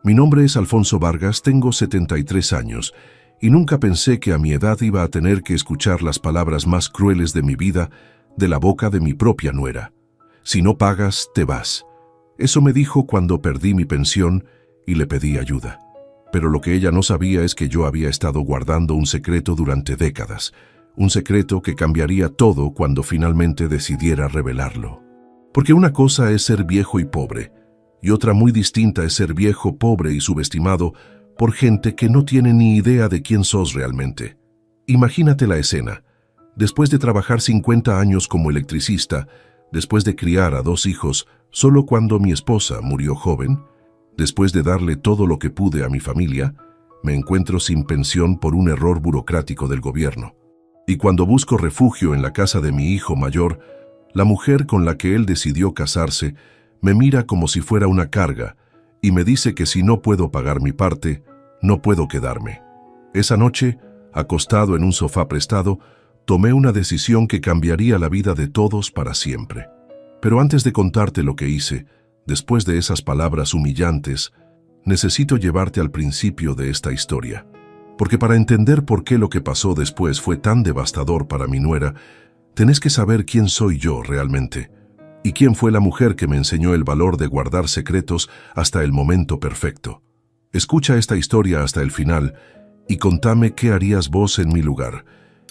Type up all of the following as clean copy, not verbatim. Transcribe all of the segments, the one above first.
Mi nombre es Alfonso Vargas, tengo 73 años y nunca pensé que a mi edad iba a tener que escuchar las palabras más crueles de mi vida de la boca de mi propia nuera. Si no pagas, te vas. Eso me dijo cuando perdí mi pensión y le pedí ayuda. Pero lo que ella no sabía es que yo había estado guardando un secreto durante décadas, un secreto que cambiaría todo cuando finalmente decidiera revelarlo. Porque una cosa es ser viejo y pobre, y otra muy distinta es ser viejo, pobre y subestimado por gente que no tiene ni idea de quién sos realmente. Imagínate la escena. Después de trabajar 50 años como electricista, después de criar a 2 hijos solo cuando mi esposa murió joven, después de darle todo lo que pude a mi familia, me encuentro sin pensión por un error burocrático del gobierno. Y cuando busco refugio en la casa de mi hijo mayor, la mujer con la que él decidió casarse me mira como si fuera una carga y me dice que si no puedo pagar mi parte, no puedo quedarme. Esa noche, acostado en un sofá prestado, tomé una decisión que cambiaría la vida de todos para siempre. Pero antes de contarte lo que hice, después de esas palabras humillantes, necesito llevarte al principio de esta historia. Porque para entender por qué lo que pasó después fue tan devastador para mi nuera, tenés que saber quién soy yo realmente. ¿Y quién fue la mujer que me enseñó el valor de guardar secretos hasta el momento perfecto? Escucha esta historia hasta el final y contame qué harías vos en mi lugar.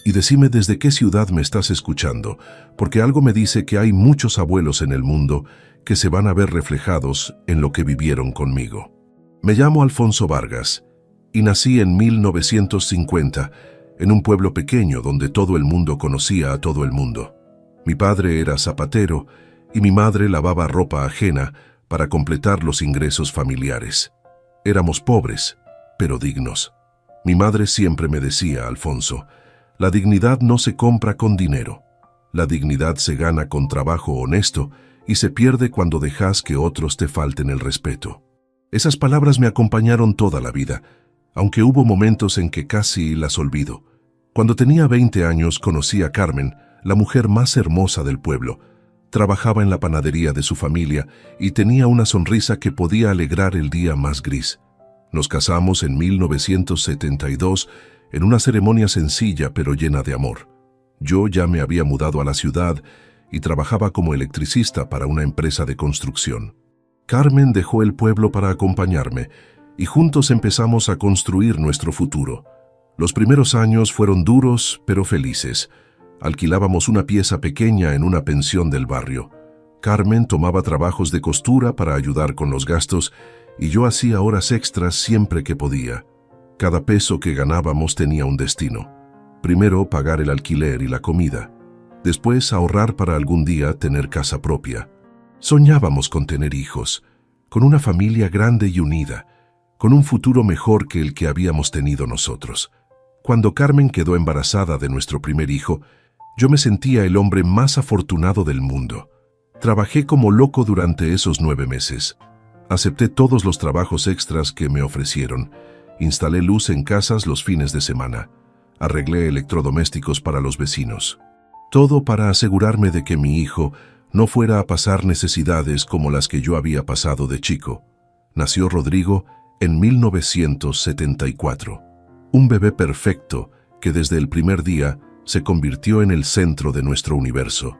Y decime desde qué ciudad me estás escuchando, porque algo me dice que hay muchos abuelos en el mundo que se van a ver reflejados en lo que vivieron conmigo. Me llamo Alfonso Vargas y nací en 1950 en un pueblo pequeño donde todo el mundo conocía a todo el mundo. Mi padre era zapatero y mi madre lavaba ropa ajena para completar los ingresos familiares. Éramos pobres, pero dignos. Mi madre siempre me decía, Alfonso, la dignidad no se compra con dinero. La dignidad se gana con trabajo honesto y se pierde cuando dejas que otros te falten el respeto. Esas palabras me acompañaron toda la vida, aunque hubo momentos en que casi las olvido. Cuando tenía 20 años conocí a Carmen, la mujer más hermosa del pueblo. Trabajaba en la panadería de su familia y tenía una sonrisa que podía alegrar el día más gris. Nos casamos en 1972 en una ceremonia sencilla pero llena de amor. Yo ya me había mudado a la ciudad y trabajaba como electricista para una empresa de construcción. Carmen dejó el pueblo para acompañarme y juntos empezamos a construir nuestro futuro. Los primeros años fueron duros pero felices. Alquilábamos una pieza pequeña en una pensión del barrio. Carmen tomaba trabajos de costura para ayudar con los gastos y yo hacía horas extras siempre que podía. Cada peso que ganábamos tenía un destino. Primero pagar el alquiler y la comida. Después ahorrar para algún día tener casa propia. Soñábamos con tener hijos, con una familia grande y unida, con un futuro mejor que el que habíamos tenido nosotros. Cuando Carmen quedó embarazada de nuestro primer hijo, yo me sentía el hombre más afortunado del mundo. Trabajé como loco durante esos 9 meses. Acepté todos los trabajos extras que me ofrecieron. Instalé luz en casas los fines de semana. Arreglé electrodomésticos para los vecinos. Todo para asegurarme de que mi hijo no fuera a pasar necesidades como las que yo había pasado de chico. Nació Rodrigo en 1974. Un bebé perfecto que desde el primer día se convirtió en el centro de nuestro universo.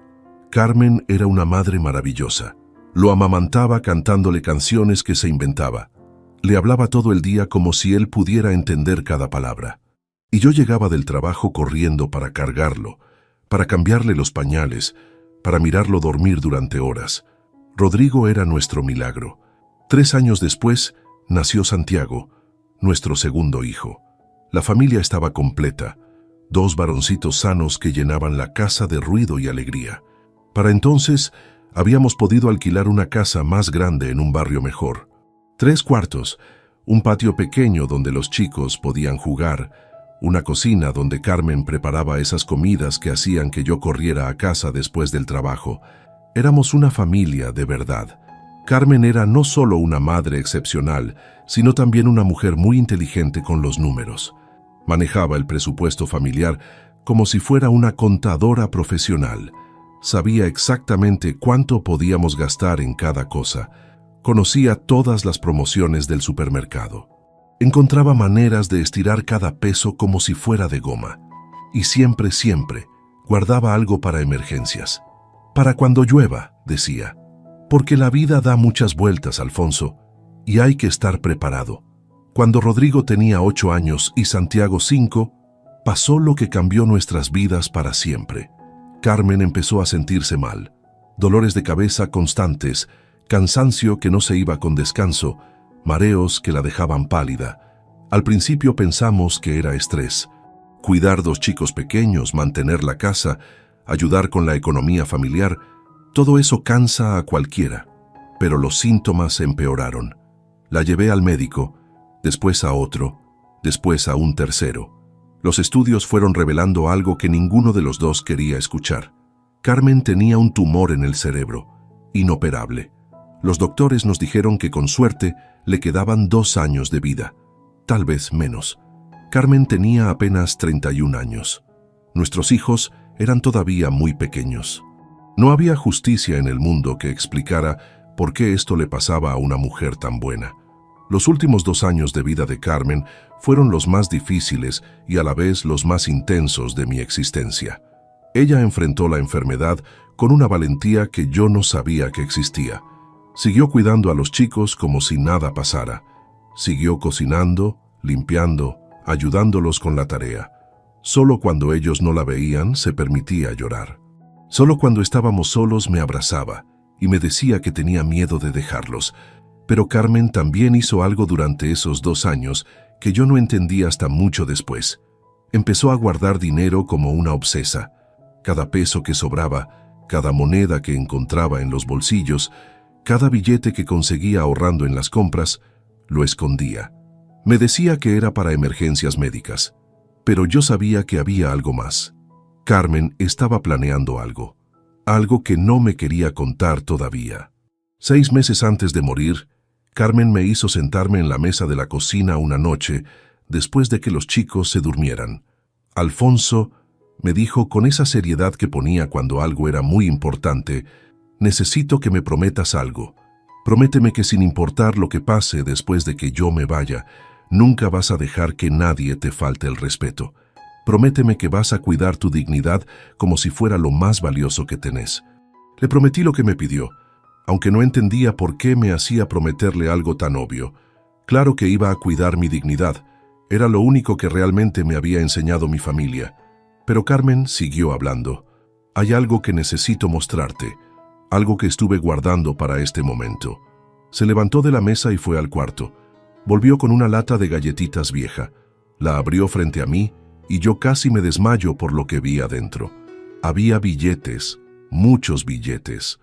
Carmen era una madre maravillosa. Lo amamantaba cantándole canciones que se inventaba. Le hablaba todo el día como si él pudiera entender cada palabra. Y yo llegaba del trabajo corriendo para cargarlo, para cambiarle los pañales, para mirarlo dormir durante horas. Rodrigo era nuestro milagro. 3 años después nació Santiago, nuestro segundo hijo. La familia estaba completa. 2 varoncitos sanos que llenaban la casa de ruido y alegría. Para entonces, habíamos podido alquilar una casa más grande en un barrio mejor. 3 cuartos, un patio pequeño donde los chicos podían jugar, una cocina donde Carmen preparaba esas comidas que hacían que yo corriera a casa después del trabajo. Éramos una familia de verdad. Carmen era no solo una madre excepcional, sino también una mujer muy inteligente con los números. Manejaba el presupuesto familiar como si fuera una contadora profesional. Sabía exactamente cuánto podíamos gastar en cada cosa, Conocía todas las promociones del supermercado. Encontraba maneras de estirar cada peso como si fuera de goma. Y siempre, guardaba algo para emergencias. Para cuando llueva, decía. Porque la vida da muchas vueltas, Alfonso, y hay que estar preparado. Cuando Rodrigo tenía 8 años y Santiago 5, pasó lo que cambió nuestras vidas para siempre. Carmen empezó a sentirse mal. Dolores de cabeza constantes, cansancio que no se iba con descanso, mareos que la dejaban pálida. Al principio pensamos que era estrés. Cuidar 2 chicos pequeños, mantener la casa, ayudar con la economía familiar, todo eso cansa a cualquiera. Pero los síntomas empeoraron. La llevé al médico, después a otro, después a un tercero. Los estudios fueron revelando algo que ninguno de los dos quería escuchar. Carmen tenía un tumor en el cerebro, inoperable. Los doctores nos dijeron que con suerte le quedaban 2 años de vida, tal vez menos. Carmen tenía apenas 31 años. Nuestros hijos eran todavía muy pequeños. No había justicia en el mundo que explicara por qué esto le pasaba a una mujer tan buena. Los últimos 2 años de vida de Carmen fueron los más difíciles y a la vez los más intensos de mi existencia. Ella enfrentó la enfermedad con una valentía que yo no sabía que existía. Siguió cuidando a los chicos como si nada pasara. Siguió cocinando, limpiando, ayudándolos con la tarea. Solo cuando ellos no la veían se permitía llorar. Solo cuando estábamos solos me abrazaba y me decía que tenía miedo de dejarlos. Pero Carmen también hizo algo durante esos 2 años que yo no entendí hasta mucho después. Empezó a guardar dinero como una obsesa. Cada peso que sobraba, cada moneda que encontraba en los bolsillos, cada billete que conseguía ahorrando en las compras, lo escondía. Me decía que era para emergencias médicas, pero yo sabía que había algo más. Carmen estaba planeando algo que no me quería contar todavía. 6 meses antes de morir, Carmen me hizo sentarme en la mesa de la cocina una noche, después de que los chicos se durmieran. Alfonso, me dijo con esa seriedad que ponía cuando algo era muy importante, necesito que me prometas algo. Prométeme que sin importar lo que pase después de que yo me vaya, nunca vas a dejar que nadie te falte el respeto. Prométeme que vas a cuidar tu dignidad como si fuera lo más valioso que tenés. Le prometí lo que me pidió, aunque no entendía por qué me hacía prometerle algo tan obvio. Claro que iba a cuidar mi dignidad, era lo único que realmente me había enseñado mi familia. Pero Carmen siguió hablando. Hay algo que necesito mostrarte, algo que estuve guardando para este momento. Se levantó de la mesa y fue al cuarto. Volvió con una lata de galletitas vieja. La abrió frente a mí y yo casi me desmayo por lo que vi adentro. Había billetes, muchos billetes.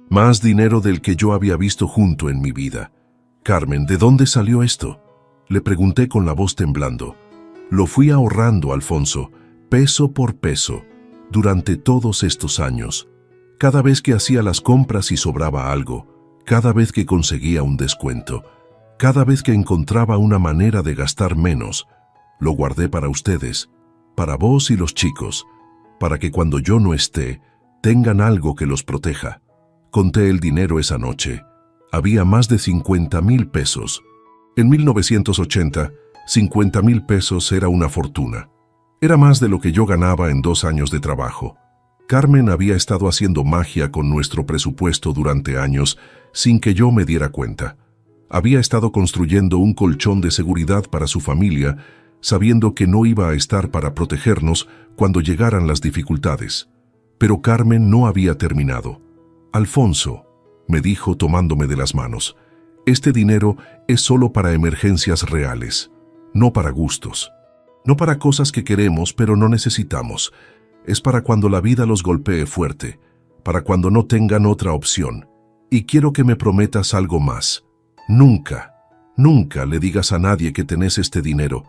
Más dinero del que yo había visto junto en mi vida. Carmen, ¿de dónde salió esto?, le pregunté con la voz temblando. Lo fui ahorrando, Alfonso, peso por peso, durante todos estos años. Cada vez que hacía las compras y sobraba algo, cada vez que conseguía un descuento, cada vez que encontraba una manera de gastar menos, lo guardé para ustedes, para vos y los chicos, para que cuando yo no esté, tengan algo que los proteja. Conté el dinero esa noche. Había más de 50,000 pesos. En 1980, 50,000 pesos era una fortuna. Era más de lo que yo ganaba en 2 años de trabajo. Carmen había estado haciendo magia con nuestro presupuesto durante años sin que yo me diera cuenta. Había estado construyendo un colchón de seguridad para su familia, sabiendo que no iba a estar para protegernos cuando llegaran las dificultades. Pero Carmen no había terminado. Alfonso, me dijo tomándome de las manos, este dinero es solo para emergencias reales, no para gustos, no para cosas que queremos pero no necesitamos. Es para cuando la vida los golpee fuerte, para cuando no tengan otra opción. Y quiero que me prometas algo más. Nunca, nunca le digas a nadie que tenés este dinero,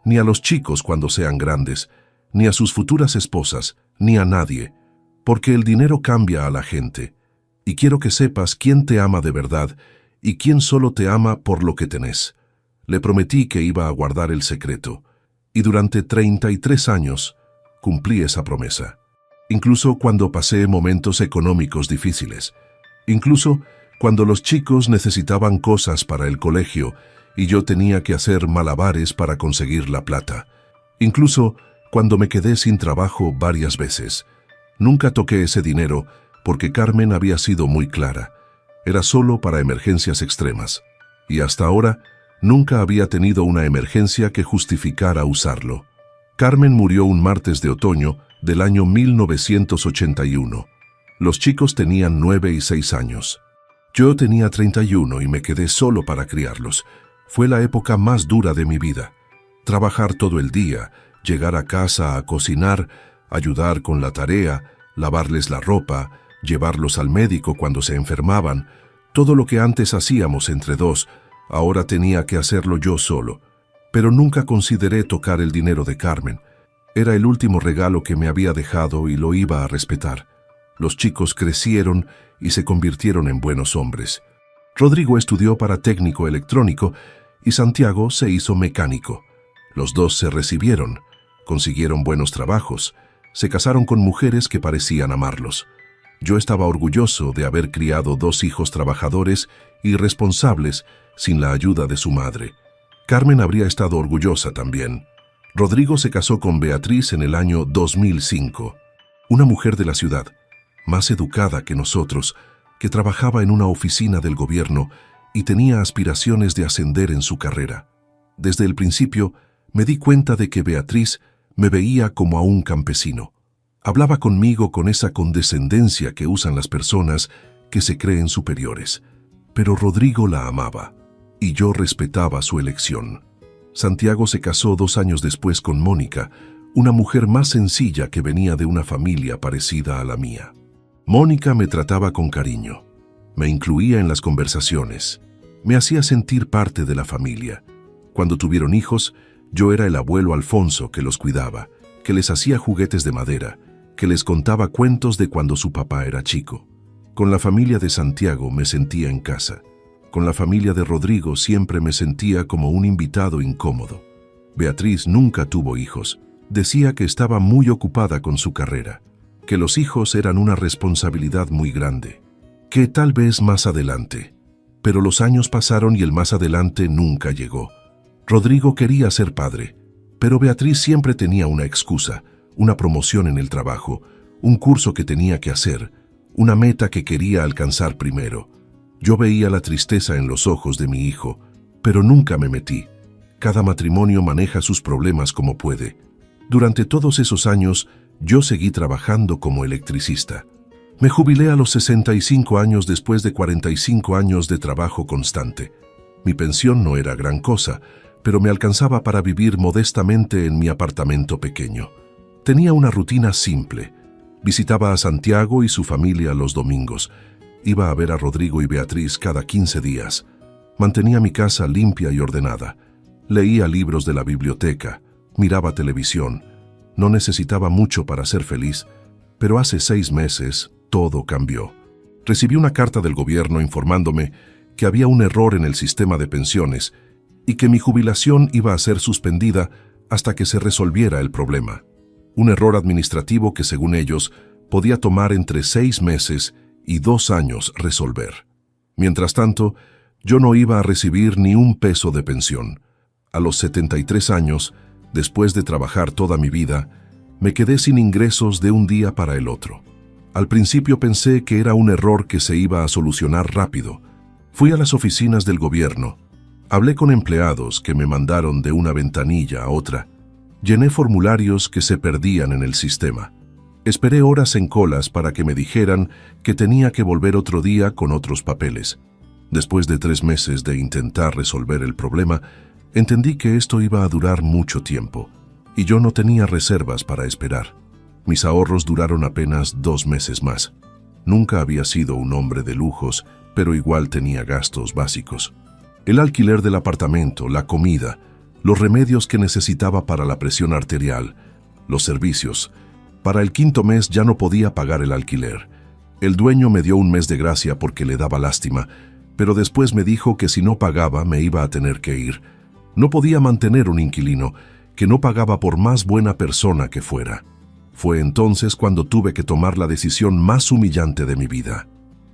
ni a los chicos cuando sean grandes, ni a sus futuras esposas, ni a nadie, porque el dinero cambia a la gente. Y quiero que sepas quién te ama de verdad y quién solo te ama por lo que tenés. Le prometí que iba a guardar el secreto, y durante 33 años cumplí esa promesa. Incluso cuando pasé momentos económicos difíciles, incluso Cuando los chicos necesitaban cosas para el colegio y yo tenía que hacer malabares para conseguir la plata. Incluso cuando me quedé sin trabajo varias veces. Nunca toqué ese dinero porque Carmen había sido muy clara. Era solo para emergencias extremas. Y hasta ahora nunca había tenido una emergencia que justificara usarlo. Carmen murió un martes de otoño del año 1981. Los chicos tenían 9 y 6 años. Yo tenía 31 y me quedé solo para criarlos. Fue la época más dura de mi vida. Trabajar todo el día, llegar a casa a cocinar, ayudar con la tarea, lavarles la ropa, llevarlos al médico cuando se enfermaban. Todo lo que antes hacíamos entre dos, ahora tenía que hacerlo yo solo. Pero nunca consideré tocar el dinero de Carmen. Era el último regalo que me había dejado y lo iba a respetar. Los chicos crecieron y se convirtieron en buenos hombres. Rodrigo estudió para técnico electrónico y Santiago se hizo mecánico. Los dos se recibieron, consiguieron buenos trabajos, se casaron con mujeres que parecían amarlos. Yo estaba orgulloso de haber criado 2 hijos trabajadores y responsables sin la ayuda de su madre. Carmen habría estado orgullosa también. Rodrigo se casó con Beatriz en el año 2005, una mujer de la ciudad, más educada que nosotros, que trabajaba en una oficina del gobierno y tenía aspiraciones de ascender en su carrera. Desde el principio me di cuenta de que Beatriz me veía como a un campesino. Hablaba conmigo con esa condescendencia que usan las personas que se creen superiores. Pero Rodrigo la amaba y yo respetaba su elección. Santiago se casó 2 años después con Mónica, una mujer más sencilla que venía de una familia parecida a la mía. Mónica me trataba con cariño, me incluía en las conversaciones, me hacía sentir parte de la familia. Cuando tuvieron hijos, yo era el abuelo Alfonso que los cuidaba, que les hacía juguetes de madera, que les contaba cuentos de cuando su papá era chico. Con la familia de Santiago me sentía en casa. Con la familia de Rodrigo siempre me sentía como un invitado incómodo. Beatriz nunca tuvo hijos. Decía que estaba muy ocupada con su carrera, que los hijos eran una responsabilidad muy grande, que tal vez más adelante. Pero los años pasaron y el más adelante nunca llegó. Rodrigo quería ser padre, pero Beatriz siempre tenía una excusa, una promoción en el trabajo, un curso que tenía que hacer, una meta que quería alcanzar primero. Yo veía la tristeza en los ojos de mi hijo, pero nunca me metí. Cada matrimonio maneja sus problemas como puede. Durante todos esos años, yo seguí trabajando como electricista. Me jubilé a los 65 años después de 45 años de trabajo constante. Mi pensión no era gran cosa, pero me alcanzaba para vivir modestamente en mi apartamento pequeño. Tenía una rutina simple. Visitaba a Santiago y su familia los domingos. Iba a ver a Rodrigo y Beatriz cada 15 días. Mantenía mi casa limpia y ordenada. Leía libros de la biblioteca. Miraba televisión. No necesitaba mucho para ser feliz, pero hace 6 meses todo cambió. Recibí una carta del gobierno informándome que había un error en el sistema de pensiones y que mi jubilación iba a ser suspendida hasta que se resolviera el problema. Un error administrativo que, según ellos, podía tomar entre 6 meses y 2 años resolver. Mientras tanto, yo no iba a recibir ni un peso de pensión. A los 73 años, después de trabajar toda mi vida, me quedé sin ingresos de un día para el otro. Al principio pensé que era un error que se iba a solucionar rápido. Fui a las oficinas del gobierno. Hablé con empleados que me mandaron de una ventanilla a otra. Llené formularios que se perdían en el sistema. Esperé horas en colas para que me dijeran que tenía que volver otro día con otros papeles. Después de 3 meses de intentar resolver el problema, entendí que esto iba a durar mucho tiempo, y yo no tenía reservas para esperar. Mis ahorros duraron apenas 2 meses más. Nunca había sido un hombre de lujos, pero igual tenía gastos básicos. El alquiler del apartamento, la comida, los remedios que necesitaba para la presión arterial, los servicios. Para el 5.º mes ya no podía pagar el alquiler. El dueño me dio un mes de gracia porque le daba lástima, pero después me dijo que si no pagaba me iba a tener que ir. No podía mantener un inquilino que no pagaba por más buena persona que fuera. Fue entonces cuando tuve que tomar la decisión más humillante de mi vida.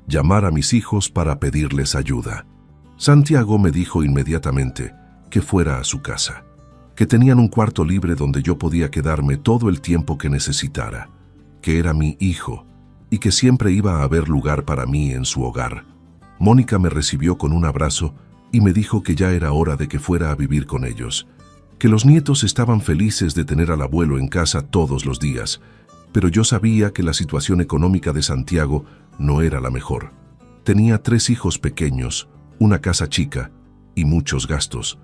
llamar a mis hijos para pedirles ayuda. Santiago me dijo inmediatamente que fuera a su casa, que tenían un cuarto libre donde yo podía quedarme todo el tiempo que necesitara, que era mi hijo y que siempre iba a haber lugar para mí en su hogar. Mónica me recibió con un abrazo y me dijo que ya era hora de que fuera a vivir con ellos, que los nietos estaban felices de tener al abuelo en casa todos los días, pero yo sabía que la situación económica de Santiago no era la mejor. Tenía 3 hijos pequeños, una casa chica y muchos gastos.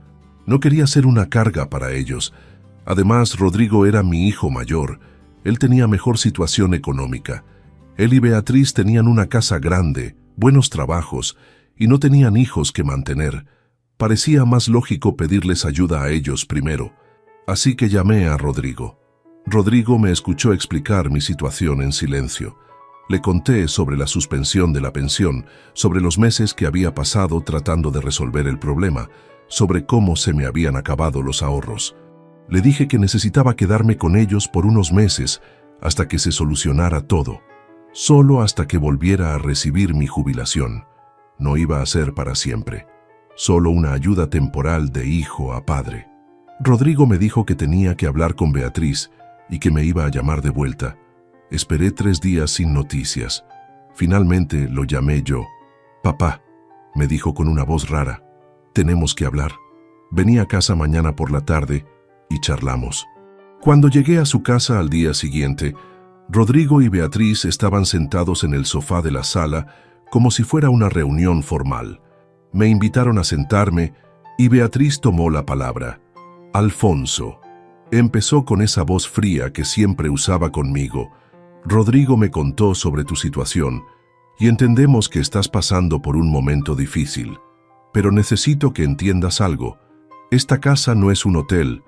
No quería ser una carga para ellos. Además, Rodrigo era mi hijo mayor. Él tenía mejor situación económica. Él y Beatriz tenían una casa grande, buenos trabajos, y no tenían hijos que mantener. Parecía más lógico pedirles ayuda a ellos primero. Así que llamé a Rodrigo. Rodrigo me escuchó explicar mi situación en silencio. Le conté sobre la suspensión de la pensión, sobre los meses que había pasado tratando de resolver el problema, sobre cómo se me habían acabado los ahorros. Le dije que necesitaba quedarme con ellos por unos meses hasta que se solucionara todo, solo hasta que volviera a recibir mi jubilación. No iba a ser para siempre, solo una ayuda temporal de hijo a padre. Rodrigo me dijo que tenía que hablar con Beatriz y que me iba a llamar de vuelta. Esperé 3 días sin noticias. Finalmente lo llamé yo. «Papá», me dijo con una voz rara, «tenemos que hablar. Vení a casa mañana por la tarde y charlamos». Cuando llegué a su casa al día siguiente, Rodrigo y Beatriz estaban sentados en el sofá de la sala como si fuera una reunión formal. Me invitaron a sentarme y Beatriz tomó la palabra. «Alfonso», empezó con esa voz fría que siempre usaba conmigo. «Rodrigo me contó sobre tu situación y entendemos que estás pasando por un momento difícil. Pero necesito que entiendas algo. Esta casa no es un hotel.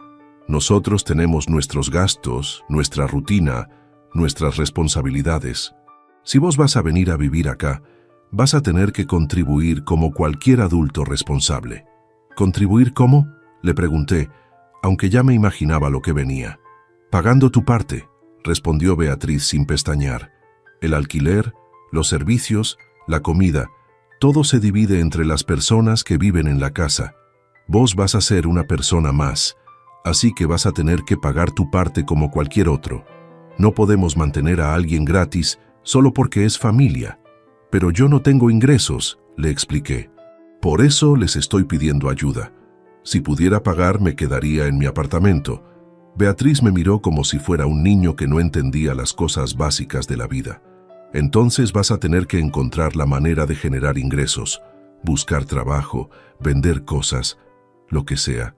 Nosotros tenemos nuestros gastos, nuestra rutina, nuestras responsabilidades. Si vos vas a venir a vivir acá, vas a tener que contribuir como cualquier adulto responsable». «¿Contribuir cómo?», le pregunté, aunque ya me imaginaba lo que venía. «Pagando tu parte», respondió Beatriz sin pestañear. «El alquiler, los servicios, la comida, todo se divide entre las personas que viven en la casa. Vos vas a ser una persona más, así que vas a tener que pagar tu parte como cualquier otro. No podemos mantener a alguien gratis solo porque es familia». «Pero yo no tengo ingresos», le expliqué. «Por eso les estoy pidiendo ayuda. Si pudiera pagar, me quedaría en mi apartamento». Beatriz me miró como si fuera un niño que no entendía las cosas básicas de la vida. «Entonces vas a tener que encontrar la manera de generar ingresos, buscar trabajo, vender cosas, lo que sea.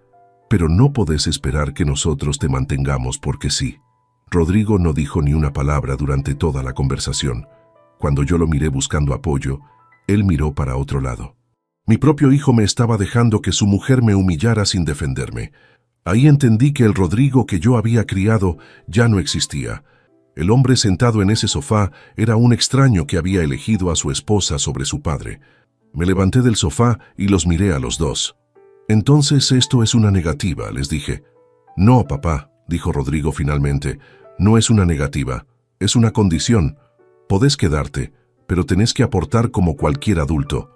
Pero no podés esperar que nosotros te mantengamos porque sí». Rodrigo no dijo ni una palabra durante toda la conversación. Cuando yo lo miré buscando apoyo, él miró para otro lado. Mi propio hijo me estaba dejando que su mujer me humillara sin defenderme. Ahí entendí que el Rodrigo que yo había criado ya no existía. El hombre sentado en ese sofá era un extraño que había elegido a su esposa sobre su padre. Me levanté del sofá y los miré a los dos. «Entonces esto es una negativa», les dije. «No, papá», dijo Rodrigo finalmente, «no es una negativa, es una condición. Podés quedarte, pero tenés que aportar como cualquier adulto».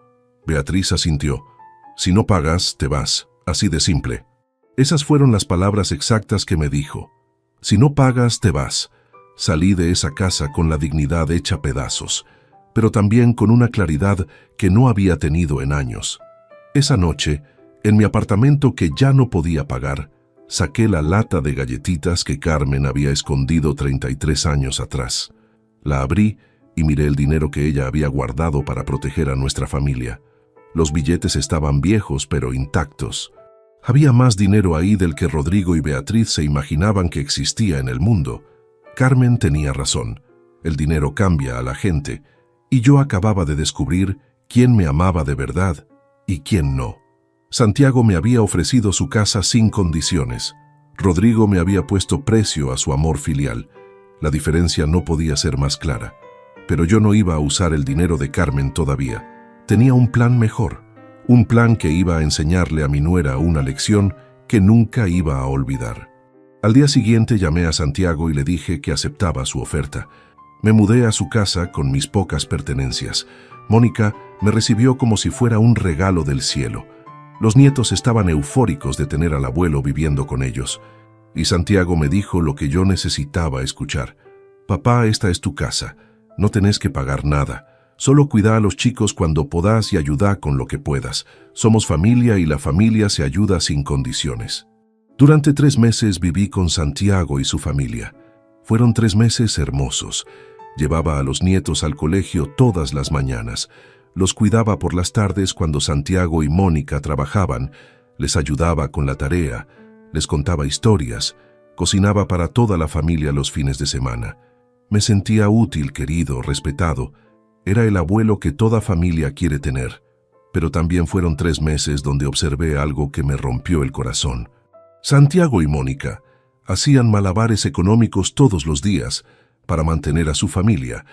Beatriz asintió. «Si no pagas, te vas, así de simple». Esas fueron las palabras exactas que me dijo. «Si no pagas, te vas». Salí de esa casa con la dignidad hecha pedazos, pero también con una claridad que no había tenido en años. Esa noche, en mi apartamento que ya no podía pagar, saqué la lata de galletitas que Carmen había escondido 33 años atrás. La abrí y miré el dinero que ella había guardado para proteger a nuestra familia. Los billetes estaban viejos pero intactos. Había más dinero ahí del que Rodrigo y Beatriz se imaginaban que existía en el mundo. Carmen tenía razón. El dinero cambia a la gente, y yo acababa de descubrir quién me amaba de verdad y quién no. Santiago me había ofrecido su casa sin condiciones. Rodrigo me había puesto precio a su amor filial. La diferencia no podía ser más clara. Pero yo no iba a usar el dinero de Carmen todavía. Tenía un plan mejor. Un plan que iba a enseñarle a mi nuera una lección que nunca iba a olvidar. Al día siguiente llamé a Santiago y le dije que aceptaba su oferta. Me mudé a su casa con mis pocas pertenencias. Mónica me recibió como si fuera un regalo del cielo. Los nietos estaban eufóricos de tener al abuelo viviendo con ellos. Y Santiago me dijo lo que yo necesitaba escuchar. Papá, esta es tu casa. No tenés que pagar nada. Solo cuida a los chicos cuando podás y ayuda con lo que puedas. Somos familia y la familia se ayuda sin condiciones. Durante 3 meses viví con Santiago y su familia. Fueron 3 meses hermosos. Llevaba a los nietos al colegio todas las mañanas. Los cuidaba por las tardes cuando Santiago y Mónica trabajaban. Les ayudaba con la tarea. Les contaba historias. Cocinaba para toda la familia los fines de semana. Me sentía útil, querido, respetado. Era el abuelo que toda familia quiere tener. Pero también fueron 3 meses donde observé algo que me rompió el corazón. Santiago y Mónica hacían malabares económicos todos los días para mantener a su familia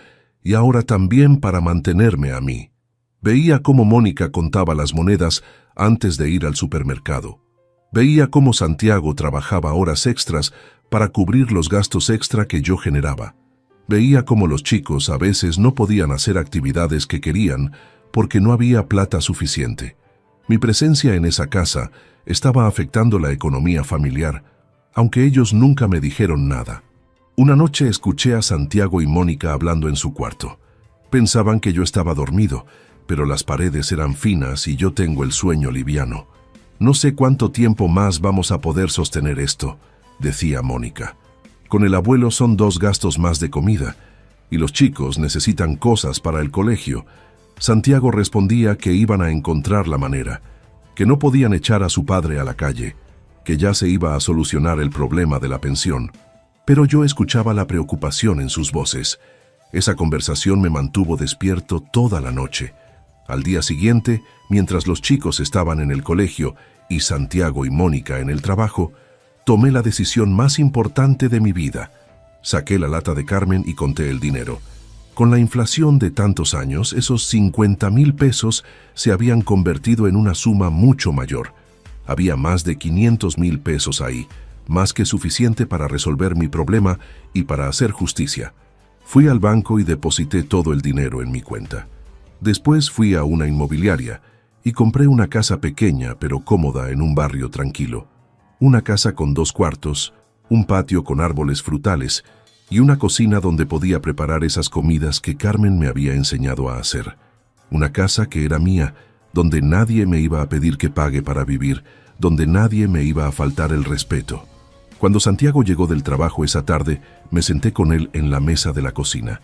y ahora también para mantenerme a mí. Veía cómo Mónica contaba las monedas antes de ir al supermercado. Veía cómo Santiago trabajaba horas extras para cubrir los gastos extra que yo generaba. Veía cómo los chicos a veces no podían hacer actividades que querían porque no había plata suficiente. Mi presencia en esa casa estaba afectando la economía familiar, aunque ellos nunca me dijeron nada. Una noche escuché a Santiago y Mónica hablando en su cuarto. Pensaban que yo estaba dormido, pero las paredes eran finas y yo tengo el sueño liviano. No sé cuánto tiempo más vamos a poder sostener esto, decía Mónica. Con el abuelo son 2 gastos más de comida, y los chicos necesitan cosas para el colegio. Santiago respondía que iban a encontrar la manera, que no podían echar a su padre a la calle, que ya se iba a solucionar el problema de la pensión. Pero yo escuchaba la preocupación en sus voces. Esa conversación me mantuvo despierto toda la noche. Al día siguiente, mientras los chicos estaban en el colegio y Santiago y Mónica en el trabajo, tomé la decisión más importante de mi vida. Saqué la lata de Carmen y conté el dinero. Con la inflación de tantos años, esos 50,000 pesos se habían convertido en una suma mucho mayor. Había más de 500,000 pesos ahí, más que suficiente para resolver mi problema y para hacer justicia. Fui al banco y deposité todo el dinero en mi cuenta. Después fui a una inmobiliaria y compré una casa pequeña pero cómoda en un barrio tranquilo. Una casa con 2 cuartos, un patio con árboles frutales y una cocina donde podía preparar esas comidas que Carmen me había enseñado a hacer. Una casa que era mía, donde nadie me iba a pedir que pague para vivir, donde nadie me iba a faltar el respeto. Cuando Santiago llegó del trabajo esa tarde, me senté con él en la mesa de la cocina.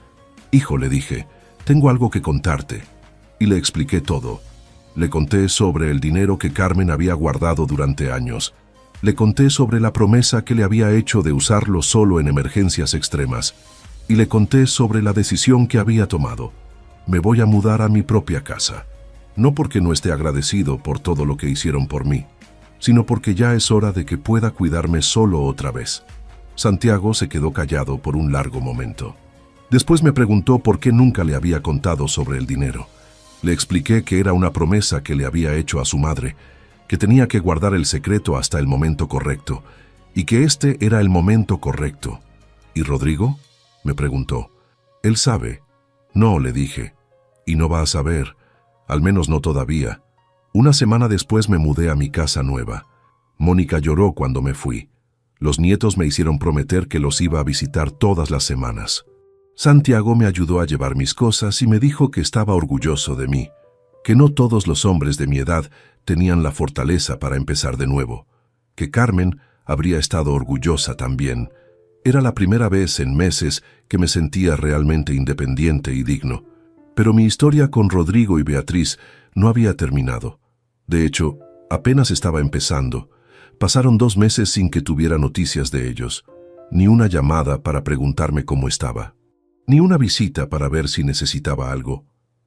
«Hijo», le dije, «tengo algo que contarte». Y le expliqué todo. Le conté sobre el dinero que Carmen había guardado durante años. Le conté sobre la promesa que le había hecho de usarlo solo en emergencias extremas. Y le conté sobre la decisión que había tomado. Me voy a mudar a mi propia casa. No porque no esté agradecido por todo lo que hicieron por mí, sino porque ya es hora de que pueda cuidarme solo otra vez. Santiago se quedó callado por un largo momento. Después me preguntó por qué nunca le había contado sobre el dinero. Le expliqué que era una promesa que le había hecho a su madre, que tenía que guardar el secreto hasta el momento correcto, y que este era el momento correcto. ¿Y Rodrigo?, me preguntó. «Él sabe». «No», le dije, «y no va a saber, al menos no todavía». Una semana después me mudé a mi casa nueva. Mónica lloró cuando me fui. Los nietos me hicieron prometer que los iba a visitar todas las semanas. Santiago me ayudó a llevar mis cosas y me dijo que estaba orgulloso de mí, que no todos los hombres de mi edad tenían la fortaleza para empezar de nuevo, que Carmen habría estado orgullosa también. Era la primera vez en meses que me sentía realmente independiente y digno. Pero mi historia con Rodrigo y Beatriz no había terminado. De hecho, apenas estaba empezando. Pasaron 2 meses sin que tuviera noticias de ellos, ni una llamada para preguntarme cómo estaba, ni una visita para ver si necesitaba algo.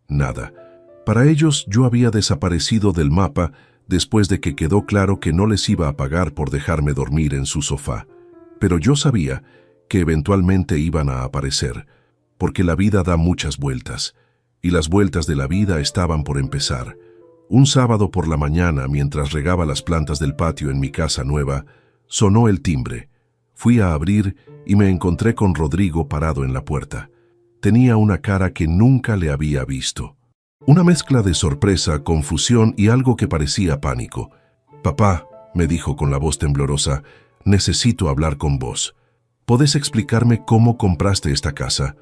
Nada. Para ellos yo había desaparecido del mapa después de que quedó claro que no les iba a pagar por dejarme dormir en su sofá. Pero yo sabía que eventualmente iban a aparecer, porque la vida da muchas vueltas, y las vueltas de la vida estaban por empezar. Un sábado por la mañana, mientras regaba las plantas del patio en mi casa nueva, sonó el timbre. Fui a abrir y me encontré con Rodrigo parado en la puerta. Tenía una cara que nunca le había visto. Una mezcla de sorpresa, confusión y algo que parecía pánico. «Papá», me dijo con la voz temblorosa, «necesito hablar con vos. ¿Podés explicarme cómo compraste esta casa?»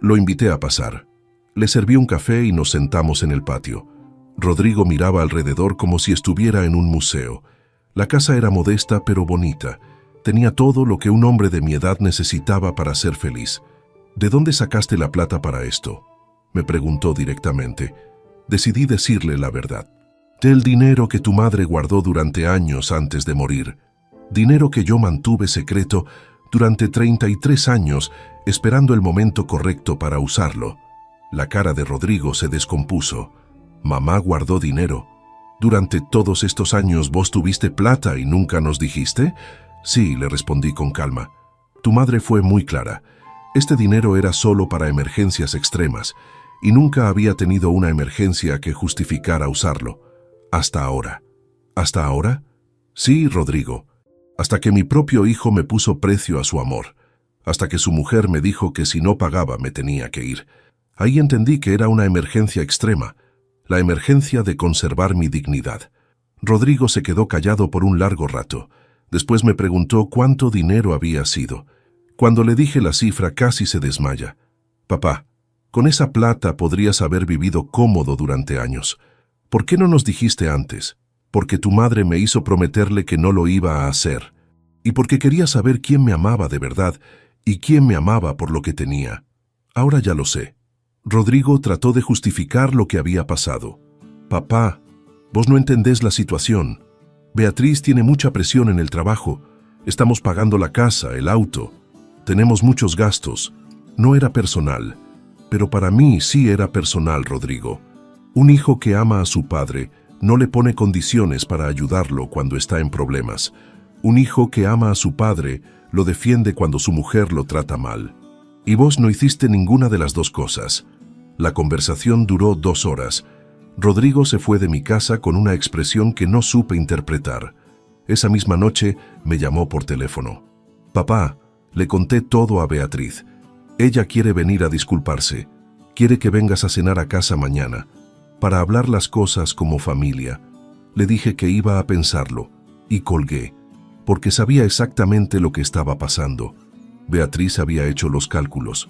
Lo invité a pasar. Le serví un café y nos sentamos en el patio. Rodrigo miraba alrededor como si estuviera en un museo. La casa era modesta pero bonita. Tenía todo lo que un hombre de mi edad necesitaba para ser feliz. «¿De dónde sacaste la plata para esto?», me preguntó directamente. Decidí decirle la verdad. «Del dinero que tu madre guardó durante años antes de morir. Dinero que yo mantuve secreto durante 33 años, esperando el momento correcto para usarlo». La cara de Rodrigo se descompuso. «Mamá guardó dinero. ¿Durante todos estos años vos tuviste plata y nunca nos dijiste?» «Sí», le respondí con calma. «Tu madre fue muy clara. Este dinero era solo para emergencias extremas, y nunca había tenido una emergencia que justificara usarlo. Hasta ahora». «¿Hasta ahora?» «Sí, Rodrigo. Hasta que mi propio hijo me puso precio a su amor. Hasta que su mujer me dijo que si no pagaba me tenía que ir. Ahí entendí que era una emergencia extrema, la emergencia de conservar mi dignidad». Rodrigo se quedó callado por un largo rato. Después me preguntó cuánto dinero había sido. Cuando le dije la cifra casi se desmaya. «Papá, con esa plata podrías haber vivido cómodo durante años. ¿Por qué no nos dijiste antes?» «Porque tu madre me hizo prometerle que no lo iba a hacer. Y porque quería saber quién me amaba de verdad y quién me amaba por lo que tenía. Ahora ya lo sé». Rodrigo trató de justificar lo que había pasado. «Papá, vos no entendés la situación. Beatriz tiene mucha presión en el trabajo. Estamos pagando la casa, el auto. Tenemos muchos gastos. No era personal. Pero para mí sí era personal, Rodrigo. Un hijo que ama a su padre no le pone condiciones para ayudarlo cuando está en problemas. Un hijo que ama a su padre lo defiende cuando su mujer lo trata mal. Y vos no hiciste ninguna de las dos cosas». La conversación duró 2 horas. Rodrigo se fue de mi casa con una expresión que no supe interpretar. Esa misma noche me llamó por teléfono. «Papá», le conté todo a Beatriz. «Ella quiere venir a disculparse. Quiere que vengas a cenar a casa mañana, para hablar las cosas como familia». Le dije que iba a pensarlo, y colgué, porque sabía exactamente lo que estaba pasando. Beatriz había hecho los cálculos.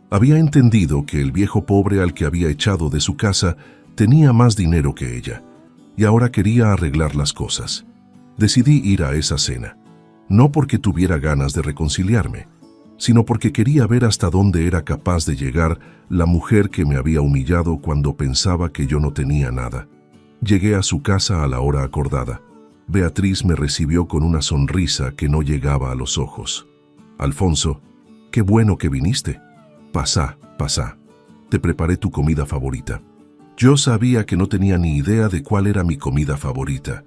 Había entendido que el viejo pobre al que había echado de su casa tenía más dinero que ella, y ahora quería arreglar las cosas. Decidí ir a esa cena, no porque tuviera ganas de reconciliarme, sino porque quería ver hasta dónde era capaz de llegar la mujer que me había humillado cuando pensaba que yo no tenía nada. Llegué a su casa a la hora acordada. Beatriz me recibió con una sonrisa que no llegaba a los ojos. «Alfonso, qué bueno que viniste. Pasá, pasá. Te preparé tu comida favorita». Yo sabía que no tenía ni idea de cuál era mi comida favorita.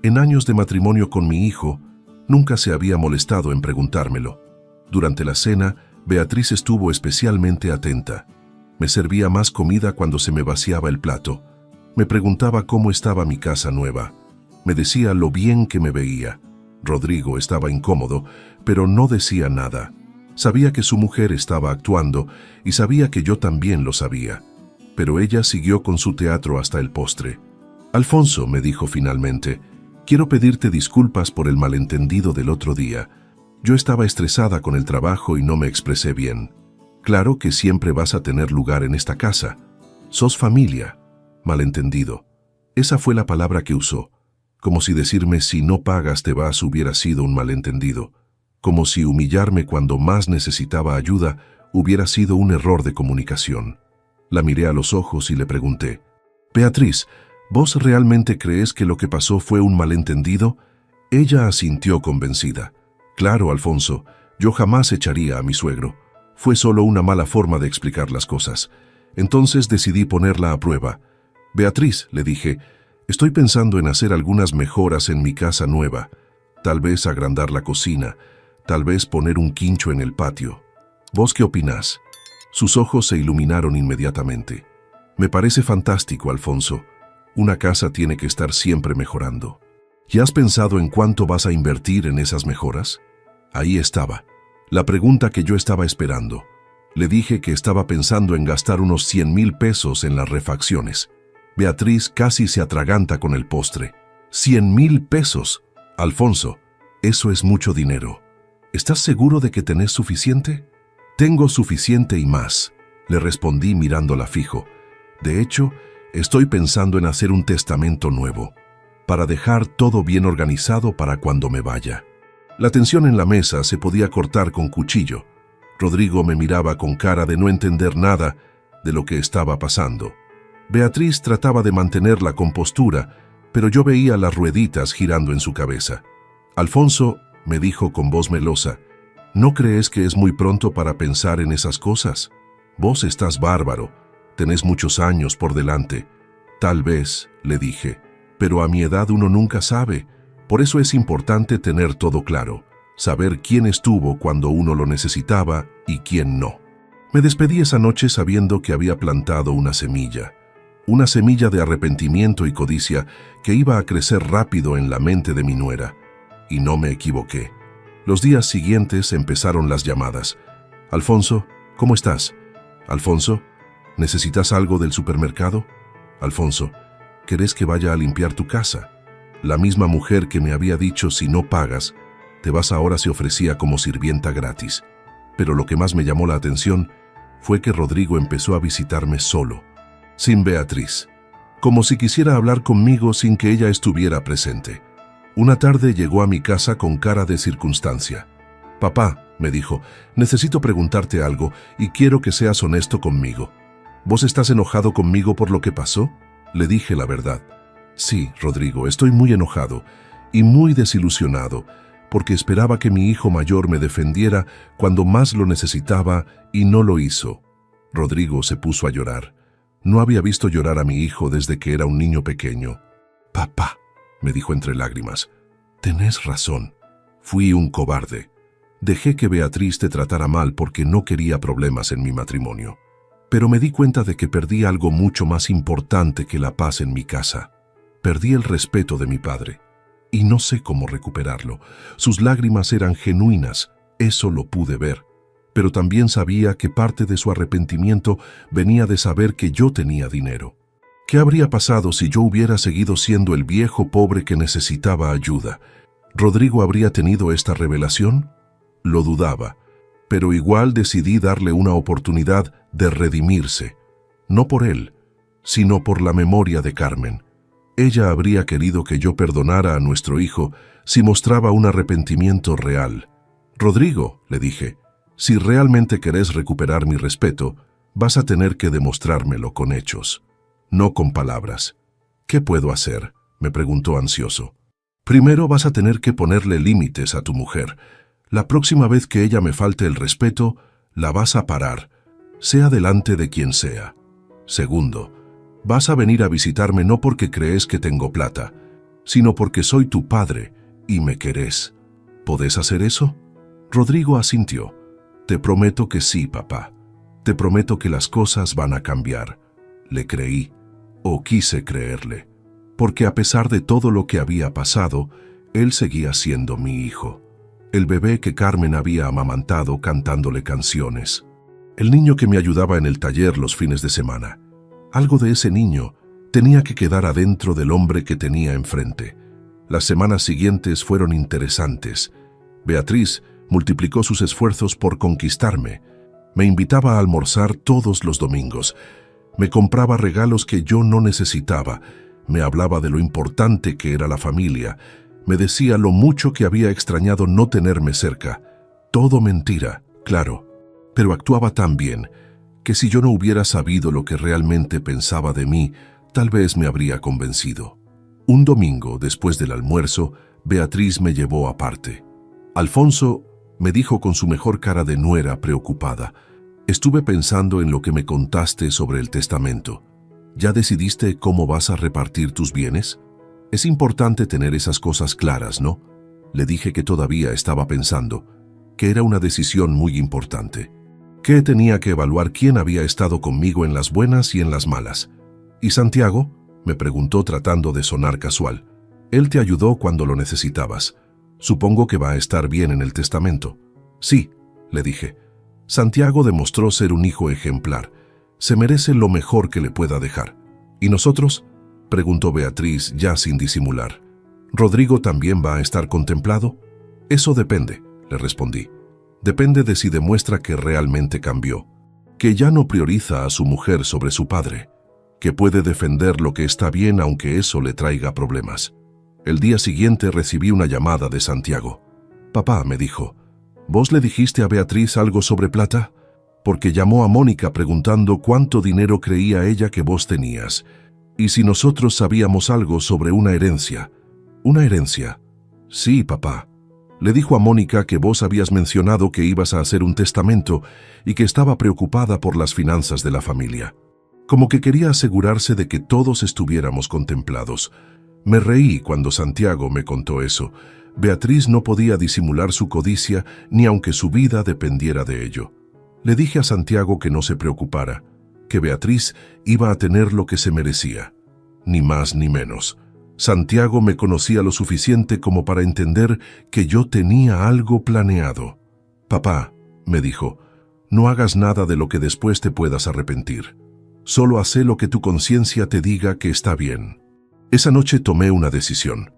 En años de matrimonio con mi hijo, nunca se había molestado en preguntármelo. Durante la cena, Beatriz estuvo especialmente atenta. Me servía más comida cuando se me vaciaba el plato. Me preguntaba cómo estaba mi casa nueva. Me decía lo bien que me veía. Rodrigo estaba incómodo, pero no decía nada. Sabía que su mujer estaba actuando y sabía que yo también lo sabía. Pero ella siguió con su teatro hasta el postre. «Alfonso», me dijo finalmente, «quiero pedirte disculpas por el malentendido del otro día. Yo estaba estresada con el trabajo y no me expresé bien. Claro que siempre vas a tener lugar en esta casa. Sos familia». Malentendido. Esa fue la palabra que usó. Como si decirme «si no pagas te vas» hubiera sido un malentendido. Como si humillarme cuando más necesitaba ayuda hubiera sido un error de comunicación. La miré a los ojos y le pregunté: «Beatriz, ¿vos realmente crees que lo que pasó fue un malentendido?» Ella asintió convencida. «Claro, Alfonso, yo jamás echaría a mi suegro. Fue solo una mala forma de explicar las cosas». Entonces decidí ponerla a prueba. «Beatriz», le dije, «estoy pensando en hacer algunas mejoras en mi casa nueva. Tal vez agrandar la cocina, tal vez poner un quincho en el patio. ¿Vos qué opinás?» Sus ojos se iluminaron inmediatamente. «Me parece fantástico, Alfonso. Una casa tiene que estar siempre mejorando. ¿Ya has pensado en cuánto vas a invertir en esas mejoras?» Ahí estaba, la pregunta que yo estaba esperando. Le dije que estaba pensando en gastar unos 100,000 pesos en las refacciones. Beatriz casi se atraganta con el postre. 100,000 pesos. Alfonso, eso es mucho dinero. ¿Estás seguro de que tenés suficiente? Tengo suficiente y más, le respondí mirándola fijo. De hecho, estoy pensando en hacer un testamento nuevo, para dejar todo bien organizado para cuando me vaya. La tensión en la mesa se podía cortar con cuchillo. Rodrigo me miraba con cara de no entender nada de lo que estaba pasando. Beatriz trataba de mantener la compostura, pero yo veía las rueditas girando en su cabeza. Alfonso, me dijo con voz melosa, ¿no crees que es muy pronto para pensar en esas cosas? Vos estás bárbaro, tenés muchos años por delante. Tal vez, le dije, pero a mi edad uno nunca sabe. Por eso es importante tener todo claro, saber quién estuvo cuando uno lo necesitaba y quién no. Me despedí esa noche sabiendo que había plantado una semilla de arrepentimiento y codicia que iba a crecer rápido en la mente de mi nuera. Y no me equivoqué. Los días siguientes empezaron las llamadas. Alfonso, ¿cómo estás? Alfonso, ¿necesitas algo del supermercado? Alfonso, ¿querés que vaya a limpiar tu casa? La misma mujer que me había dicho si no pagas, te vas ahora se ofrecía como sirvienta gratis. Pero lo que más me llamó la atención fue que Rodrigo empezó a visitarme solo, sin Beatriz, como si quisiera hablar conmigo sin que ella estuviera presente. Una tarde llegó a mi casa con cara de circunstancia. Papá, me dijo, necesito preguntarte algo y quiero que seas honesto conmigo. ¿Vos estás enojado conmigo por lo que pasó? Le dije la verdad. Sí, Rodrigo, estoy muy enojado y muy desilusionado porque esperaba que mi hijo mayor me defendiera cuando más lo necesitaba y no lo hizo. Rodrigo se puso a llorar. No había visto llorar a mi hijo desde que era un niño pequeño. Papá, me dijo entre lágrimas, tenés razón. Fui un cobarde. Dejé que Beatriz te tratara mal porque no quería problemas en mi matrimonio. Pero me di cuenta de que perdí algo mucho más importante que la paz en mi casa. Perdí el respeto de mi padre. Y no sé cómo recuperarlo. Sus lágrimas eran genuinas, eso lo pude ver. Pero también sabía que parte de su arrepentimiento venía de saber que yo tenía dinero. ¿Qué habría pasado si yo hubiera seguido siendo el viejo pobre que necesitaba ayuda? ¿Rodrigo habría tenido esta revelación? Lo dudaba, pero igual decidí darle una oportunidad de redimirse. No por él, sino por la memoria de Carmen. Ella habría querido que yo perdonara a nuestro hijo si mostraba un arrepentimiento real. Rodrigo, le dije, si realmente querés recuperar mi respeto, vas a tener que demostrármelo con hechos, no con palabras. ¿Qué puedo hacer?, me preguntó ansioso. Primero vas a tener que ponerle límites a tu mujer. La próxima vez que ella me falte el respeto, la vas a parar, sea delante de quien sea. Segundo, vas a venir a visitarme no porque crees que tengo plata, sino porque soy tu padre y me querés. ¿Podés hacer eso? Rodrigo asintió. Te prometo que sí, papá. Te prometo que las cosas van a cambiar. Le creí, o quise creerle, porque a pesar de todo lo que había pasado, él seguía siendo mi hijo. El bebé que Carmen había amamantado cantándole canciones. El niño que me ayudaba en el taller los fines de semana. Algo de ese niño tenía que quedar adentro del hombre que tenía enfrente. Las semanas siguientes fueron interesantes. Beatriz multiplicó sus esfuerzos por conquistarme. Me invitaba a almorzar todos los domingos. Me compraba regalos que yo no necesitaba. Me hablaba de lo importante que era la familia. Me decía lo mucho que había extrañado no tenerme cerca. Todo mentira, claro, pero actuaba tan bien que si yo no hubiera sabido lo que realmente pensaba de mí, tal vez me habría convencido. Un domingo, después del almuerzo, Beatriz me llevó aparte. Alfonso, me dijo con su mejor cara de nuera preocupada, estuve pensando en lo que me contaste sobre el testamento. ¿Ya decidiste cómo vas a repartir tus bienes? Es importante tener esas cosas claras, ¿no? Le dije que todavía estaba pensando, que era una decisión muy importante, que tenía que evaluar quién había estado conmigo en las buenas y en las malas. ¿Y Santiago?, me preguntó tratando de sonar casual. Él te ayudó cuando lo necesitabas. Supongo que va a estar bien en el testamento. Sí, le dije. Santiago demostró ser un hijo ejemplar. Se merece lo mejor que le pueda dejar. ¿Y nosotros? preguntó Beatriz ya sin disimular. ¿Rodrigo también va a estar contemplado? Eso depende, le respondí. Depende de si demuestra que realmente cambió, que ya no prioriza a su mujer sobre su padre, que puede defender lo que está bien aunque eso le traiga problemas. El día siguiente recibí una llamada de Santiago. Papá, me dijo, ¿vos le dijiste a Beatriz algo sobre plata? Porque llamó a Mónica preguntando cuánto dinero creía ella que vos tenías, y si nosotros sabíamos algo sobre una herencia. ¿Una herencia? Sí, papá. Le dijo a Mónica que vos habías mencionado que ibas a hacer un testamento y que estaba preocupada por las finanzas de la familia. Como que quería asegurarse de que todos estuviéramos contemplados. Me reí cuando Santiago me contó eso. Beatriz no podía disimular su codicia ni aunque su vida dependiera de ello. Le dije a Santiago que no se preocupara, que Beatriz iba a tener lo que se merecía. Ni más ni menos. Santiago me conocía lo suficiente como para entender que yo tenía algo planeado. Papá, me dijo, no hagas nada de lo que después te puedas arrepentir. Solo haz lo que tu conciencia te diga que está bien. Esa noche tomé una decisión.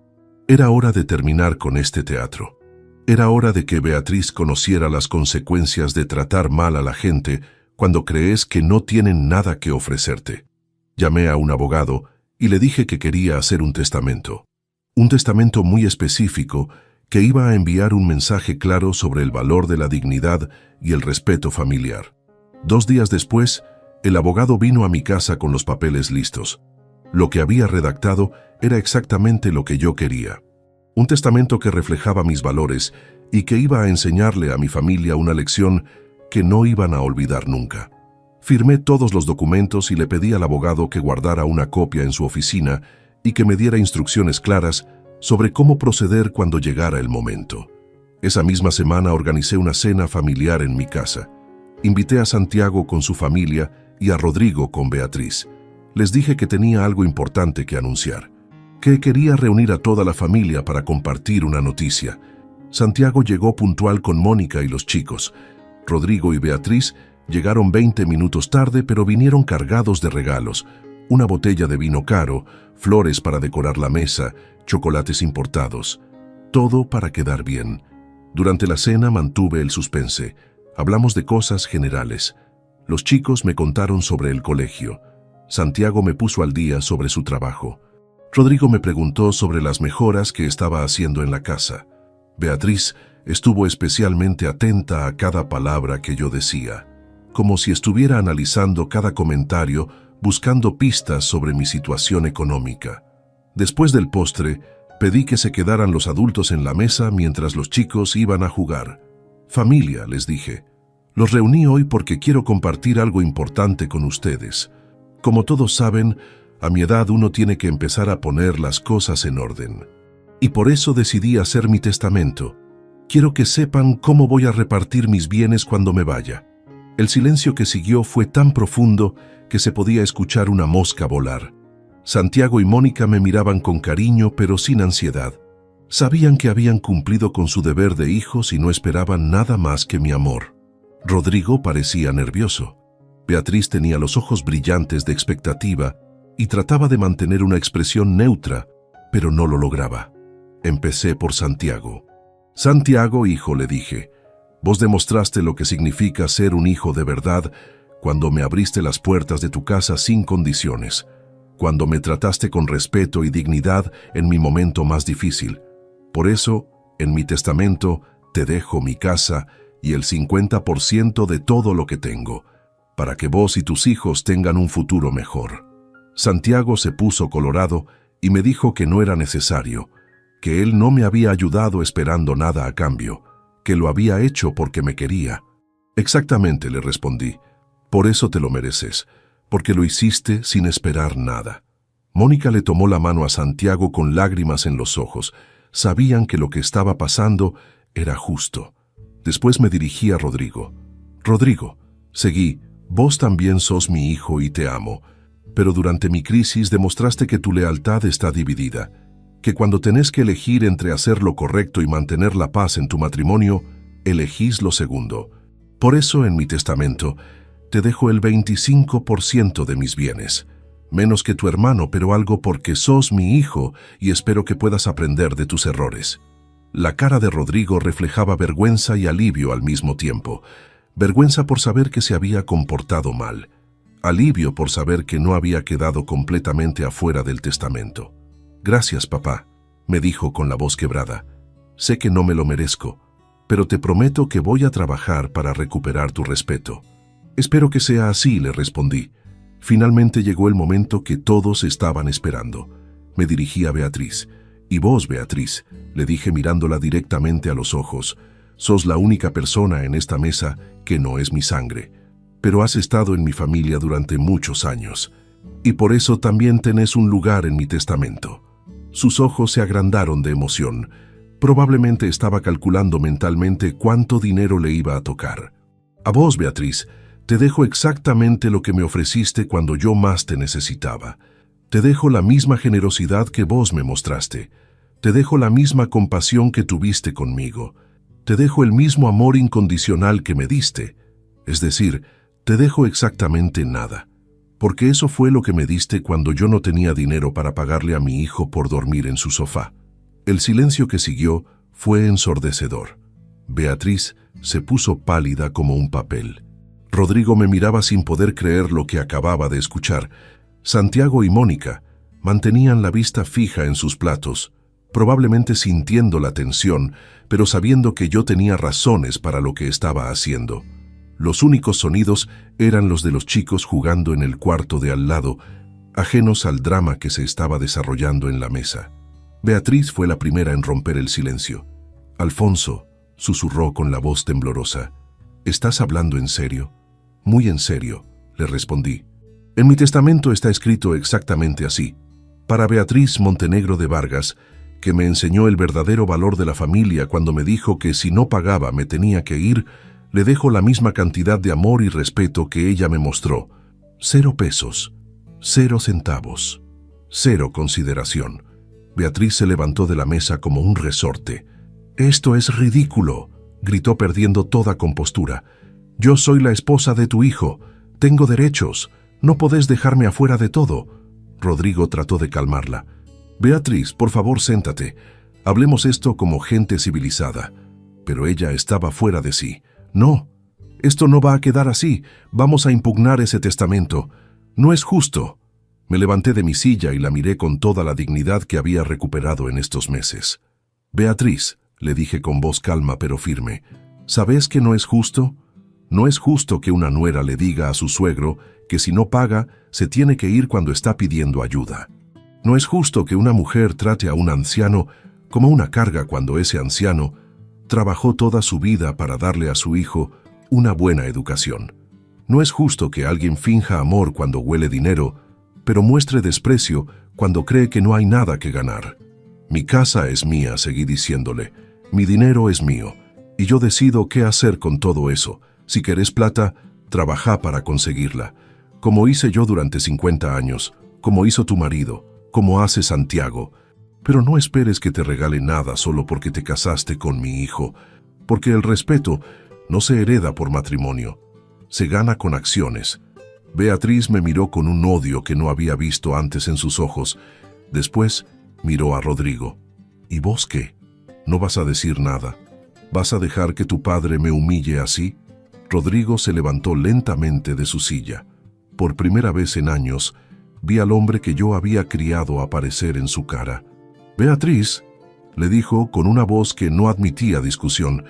Era hora de terminar con este teatro. Era hora de que Beatriz conociera las consecuencias de tratar mal a la gente cuando crees que no tienen nada que ofrecerte. Llamé a un abogado y le dije que quería hacer un testamento. Un testamento muy específico que iba a enviar un mensaje claro sobre el valor de la dignidad y el respeto familiar. 2 días después, el abogado vino a mi casa con los papeles listos. Lo que había redactado era exactamente lo que yo quería. Un testamento que reflejaba mis valores y que iba a enseñarle a mi familia una lección que no iban a olvidar nunca. Firmé todos los documentos y le pedí al abogado que guardara una copia en su oficina y que me diera instrucciones claras sobre cómo proceder cuando llegara el momento. Esa misma semana organicé una cena familiar en mi casa. Invité a Santiago con su familia y a Rodrigo con Beatriz. Les dije que tenía algo importante que anunciar, que quería reunir a toda la familia para compartir una noticia. Santiago llegó puntual con Mónica y los chicos. Rodrigo y Beatriz llegaron 20 minutos tarde, pero vinieron cargados de regalos, una botella de vino caro, flores para decorar la mesa, chocolates importados. Todo para quedar bien. Durante la cena mantuve el suspense. Hablamos de cosas generales. Los chicos me contaron sobre el colegio. Santiago me puso al día sobre su trabajo. Rodrigo me preguntó sobre las mejoras que estaba haciendo en la casa. Beatriz estuvo especialmente atenta a cada palabra que yo decía, como si estuviera analizando cada comentario, buscando pistas sobre mi situación económica. Después del postre, pedí que se quedaran los adultos en la mesa mientras los chicos iban a jugar. Familia, les dije. Los reuní hoy porque quiero compartir algo importante con ustedes. Como todos saben, a mi edad uno tiene que empezar a poner las cosas en orden. Y por eso decidí hacer mi testamento. Quiero que sepan cómo voy a repartir mis bienes cuando me vaya. El silencio que siguió fue tan profundo que se podía escuchar una mosca volar. Santiago y Mónica me miraban con cariño pero sin ansiedad. Sabían que habían cumplido con su deber de hijos y no esperaban nada más que mi amor. Rodrigo parecía nervioso. Beatriz tenía los ojos brillantes de expectativa y trataba de mantener una expresión neutra, pero no lo lograba. Empecé por Santiago. Santiago, hijo, le dije, vos demostraste lo que significa ser un hijo de verdad cuando me abriste las puertas de tu casa sin condiciones, cuando me trataste con respeto y dignidad en mi momento más difícil. Por eso, en mi testamento, te dejo mi casa y el 50% de todo lo que tengo, para que vos y tus hijos tengan un futuro mejor. Santiago se puso colorado y me dijo que no era necesario, que él no me había ayudado esperando nada a cambio, que lo había hecho porque me quería. Exactamente, le respondí. Por eso te lo mereces, porque lo hiciste sin esperar nada. Mónica le tomó la mano a Santiago con lágrimas en los ojos. Sabían que lo que estaba pasando era justo. Después me dirigí a Rodrigo. Rodrigo, seguí, vos también sos mi hijo y te amo, pero durante mi crisis demostraste que tu lealtad está dividida, que cuando tenés que elegir entre hacer lo correcto y mantener la paz en tu matrimonio, elegís lo segundo. Por eso en mi testamento te dejo el 25% de mis bienes. menos que tu hermano, pero algo porque sos mi hijo y espero que puedas aprender de tus errores. La cara de Rodrigo reflejaba vergüenza y alivio al mismo tiempo. Vergüenza por saber que se había comportado mal. Alivio por saber que no había quedado completamente afuera del testamento. Gracias, papá, me dijo con la voz quebrada. Sé que no me lo merezco, pero te prometo que voy a trabajar para recuperar tu respeto. Espero que sea así, le respondí. Finalmente llegó el momento que todos estaban esperando. Me dirigí a Beatriz. Y vos, Beatriz, le dije mirándola directamente a los ojos, sos la única persona en esta mesa que no es mi sangre, pero has estado en mi familia durante muchos años, y por eso también tenés un lugar en mi testamento. Sus ojos se agrandaron de emoción. Probablemente estaba calculando mentalmente cuánto dinero le iba a tocar. A vos, Beatriz, te dejo exactamente lo que me ofreciste cuando yo más te necesitaba. Te dejo la misma generosidad que vos me mostraste. Te dejo la misma compasión que tuviste conmigo. Te dejo el mismo amor incondicional que me diste. Es decir, te dejo exactamente nada. Porque eso fue lo que me diste cuando yo no tenía dinero para pagarle a mi hijo por dormir en su sofá. El silencio que siguió fue ensordecedor. Beatriz se puso pálida como un papel. Rodrigo me miraba sin poder creer lo que acababa de escuchar. Santiago y Mónica mantenían la vista fija en sus platos, probablemente sintiendo la tensión, pero sabiendo que yo tenía razones para lo que estaba haciendo. Los únicos sonidos eran los de los chicos jugando en el cuarto de al lado, ajenos al drama que se estaba desarrollando en la mesa. Beatriz fue la primera en romper el silencio. «Alfonso», susurró con la voz temblorosa, «¿estás hablando en serio?» «Muy en serio», le respondí. En mi testamento está escrito exactamente así. Para Beatriz Montenegro de Vargas, que me enseñó el verdadero valor de la familia cuando me dijo que si no pagaba me tenía que ir, le dejo la misma cantidad de amor y respeto que ella me mostró. 0 pesos, 0 centavos, 0 consideración. Beatriz se levantó de la mesa como un resorte. «Esto es ridículo», gritó perdiendo toda compostura. «Yo soy la esposa de tu hijo. Tengo derechos. No podés dejarme afuera de todo». Rodrigo trató de calmarla. «Beatriz, por favor, siéntate. Hablemos esto como gente civilizada». Pero ella estaba fuera de sí. «No, esto no va a quedar así. Vamos a impugnar ese testamento. No es justo». Me levanté de mi silla y la miré con toda la dignidad que había recuperado en estos meses. «Beatriz», le dije con voz calma pero firme, «¿sabes que no es justo? No es justo que una nuera le diga a su suegro que si no paga, se tiene que ir cuando está pidiendo ayuda. No es justo que una mujer trate a un anciano como una carga cuando ese anciano trabajó toda su vida para darle a su hijo una buena educación. No es justo que alguien finja amor cuando huele dinero, pero muestre desprecio cuando cree que no hay nada que ganar. Mi casa es mía», seguí diciéndole, «mi dinero es mío, y yo decido qué hacer con todo eso. Si querés plata, trabajá para conseguirla, como hice yo durante 50 años, como hizo tu marido, como hace Santiago. Pero no esperes que te regale nada solo porque te casaste con mi hijo, porque el respeto no se hereda por matrimonio, se gana con acciones». Beatriz me miró con un odio que no había visto antes en sus ojos. Después miró a Rodrigo. «¿Y vos qué? ¿No vas a decir nada? ¿Vas a dejar que tu padre me humille así?» Rodrigo se levantó lentamente de su silla. Por primera vez en años, vi al hombre que yo había criado aparecer en su cara. «Beatriz», le dijo con una voz que no admitía discusión,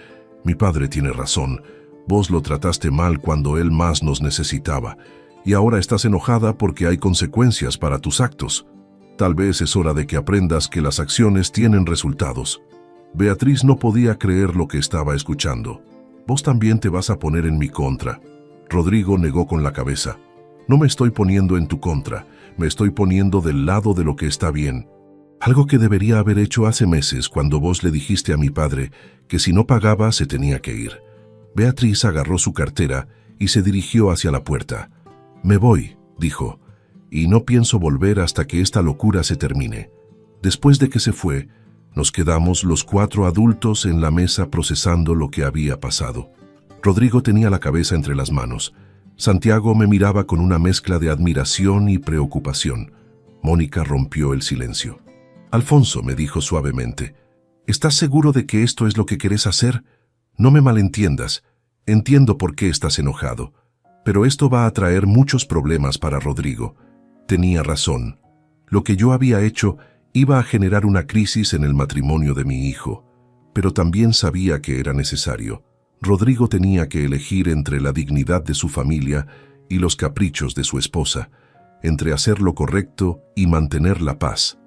«mi padre tiene razón. Vos lo trataste mal cuando él más nos necesitaba, y ahora estás enojada porque hay consecuencias para tus actos. Tal vez es hora de que aprendas que las acciones tienen resultados». Beatriz no podía creer lo que estaba escuchando. «¿Vos también te vas a poner en mi contra?» Rodrigo negó con la cabeza. «No me estoy poniendo en tu contra, me estoy poniendo del lado de lo que está bien. Algo que debería haber hecho hace meses cuando vos le dijiste a mi padre que si no pagaba se tenía que ir». Beatriz agarró su cartera y se dirigió hacia la puerta. «Me voy», dijo, «y no pienso volver hasta que esta locura se termine». Después de que se fue, nos quedamos los 4 adultos en la mesa procesando lo que había pasado. Rodrigo tenía la cabeza entre las manos. Santiago me miraba con una mezcla de admiración y preocupación. Mónica rompió el silencio. «Alfonso», me dijo suavemente, «¿estás seguro de que esto es lo que querés hacer? No me malentiendas. Entiendo por qué estás enojado. Pero esto va a traer muchos problemas para Rodrigo». Tenía razón. Lo que yo había hecho iba a generar una crisis en el matrimonio de mi hijo. Pero también sabía que era necesario. Rodrigo tenía que elegir entre la dignidad de su familia y los caprichos de su esposa, entre hacer lo correcto y mantener la paz.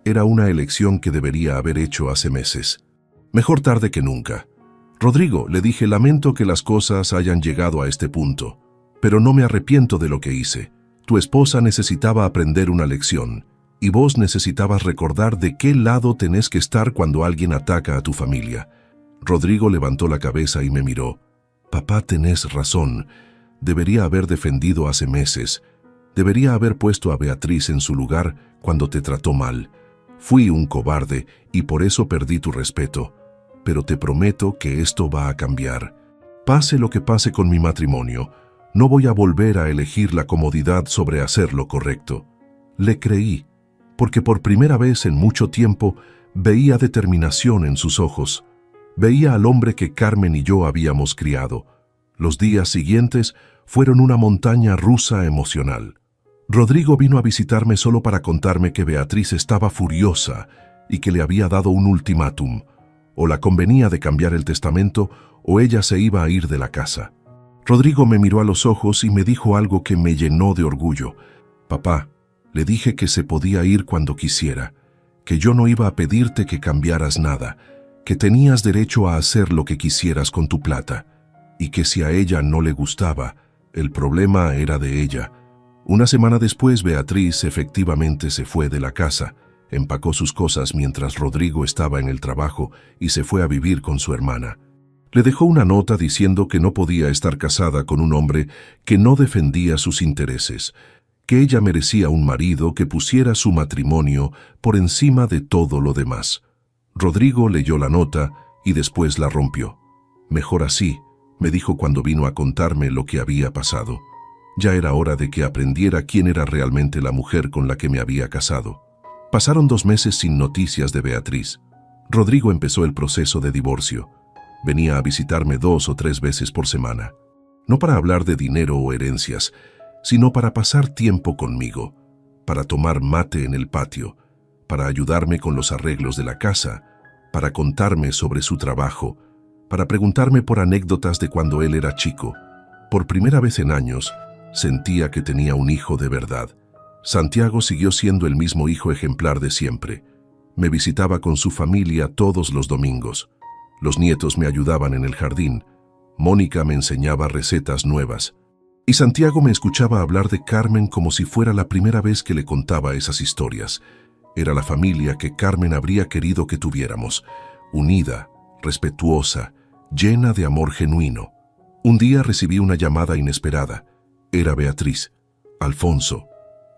Era una elección que debería haber hecho hace meses. Mejor tarde que nunca. «Rodrigo», le dije, «lamento que las cosas hayan llegado a este punto, pero no me arrepiento de lo que hice. Tu esposa necesitaba aprender una lección, y vos necesitabas recordar de qué lado tenés que estar cuando alguien ataca a tu familia». Rodrigo levantó la cabeza y me miró. «Papá, tenés razón. Debería haber defendido hace meses. Debería haber puesto a Beatriz en su lugar cuando te trató mal. Fui un cobarde y por eso perdí tu respeto. Pero te prometo que esto va a cambiar. Pase lo que pase con mi matrimonio, no voy a volver a elegir la comodidad sobre hacer lo correcto». Le creí, porque por primera vez en mucho tiempo veía determinación en sus ojos. Veía al hombre que Carmen y yo habíamos criado. Los días siguientes fueron una montaña rusa emocional. Rodrigo vino a visitarme solo para contarme que Beatriz estaba furiosa y que le había dado un ultimátum. O la convenía de cambiar el testamento o ella se iba a ir de la casa. Rodrigo me miró a los ojos y me dijo algo que me llenó de orgullo. «Papá, le dije que se podía ir cuando quisiera, que yo no iba a pedirte que cambiaras nada, que tenías derecho a hacer lo que quisieras con tu plata, y que si a ella no le gustaba, el problema era de ella». Una semana después, Beatriz efectivamente se fue de la casa, empacó sus cosas mientras Rodrigo estaba en el trabajo y se fue a vivir con su hermana. Le dejó una nota diciendo que no podía estar casada con un hombre que no defendía sus intereses, que ella merecía un marido que pusiera su matrimonio por encima de todo lo demás. Rodrigo leyó la nota y después la rompió. «Mejor así», me dijo cuando vino a contarme lo que había pasado. Ya era hora de que aprendiera quién era realmente la mujer con la que me había casado. Pasaron 2 meses sin noticias de Beatriz. Rodrigo empezó el proceso de divorcio. Venía a visitarme 2 o 3 veces por semana. No para hablar de dinero o herencias, sino para pasar tiempo conmigo, para tomar mate en el patio, para ayudarme con los arreglos de la casa, para contarme sobre su trabajo, para preguntarme por anécdotas de cuando él era chico. Por primera vez en años, sentía que tenía un hijo de verdad. Santiago siguió siendo el mismo hijo ejemplar de siempre. Me visitaba con su familia todos los domingos. Los nietos me ayudaban en el jardín. Mónica me enseñaba recetas nuevas. Y Santiago me escuchaba hablar de Carmen como si fuera la primera vez que le contaba esas historias. Era la familia que Carmen habría querido que tuviéramos, unida, respetuosa, llena de amor genuino. Un día recibí una llamada inesperada. Era Beatriz. «Alfonso»,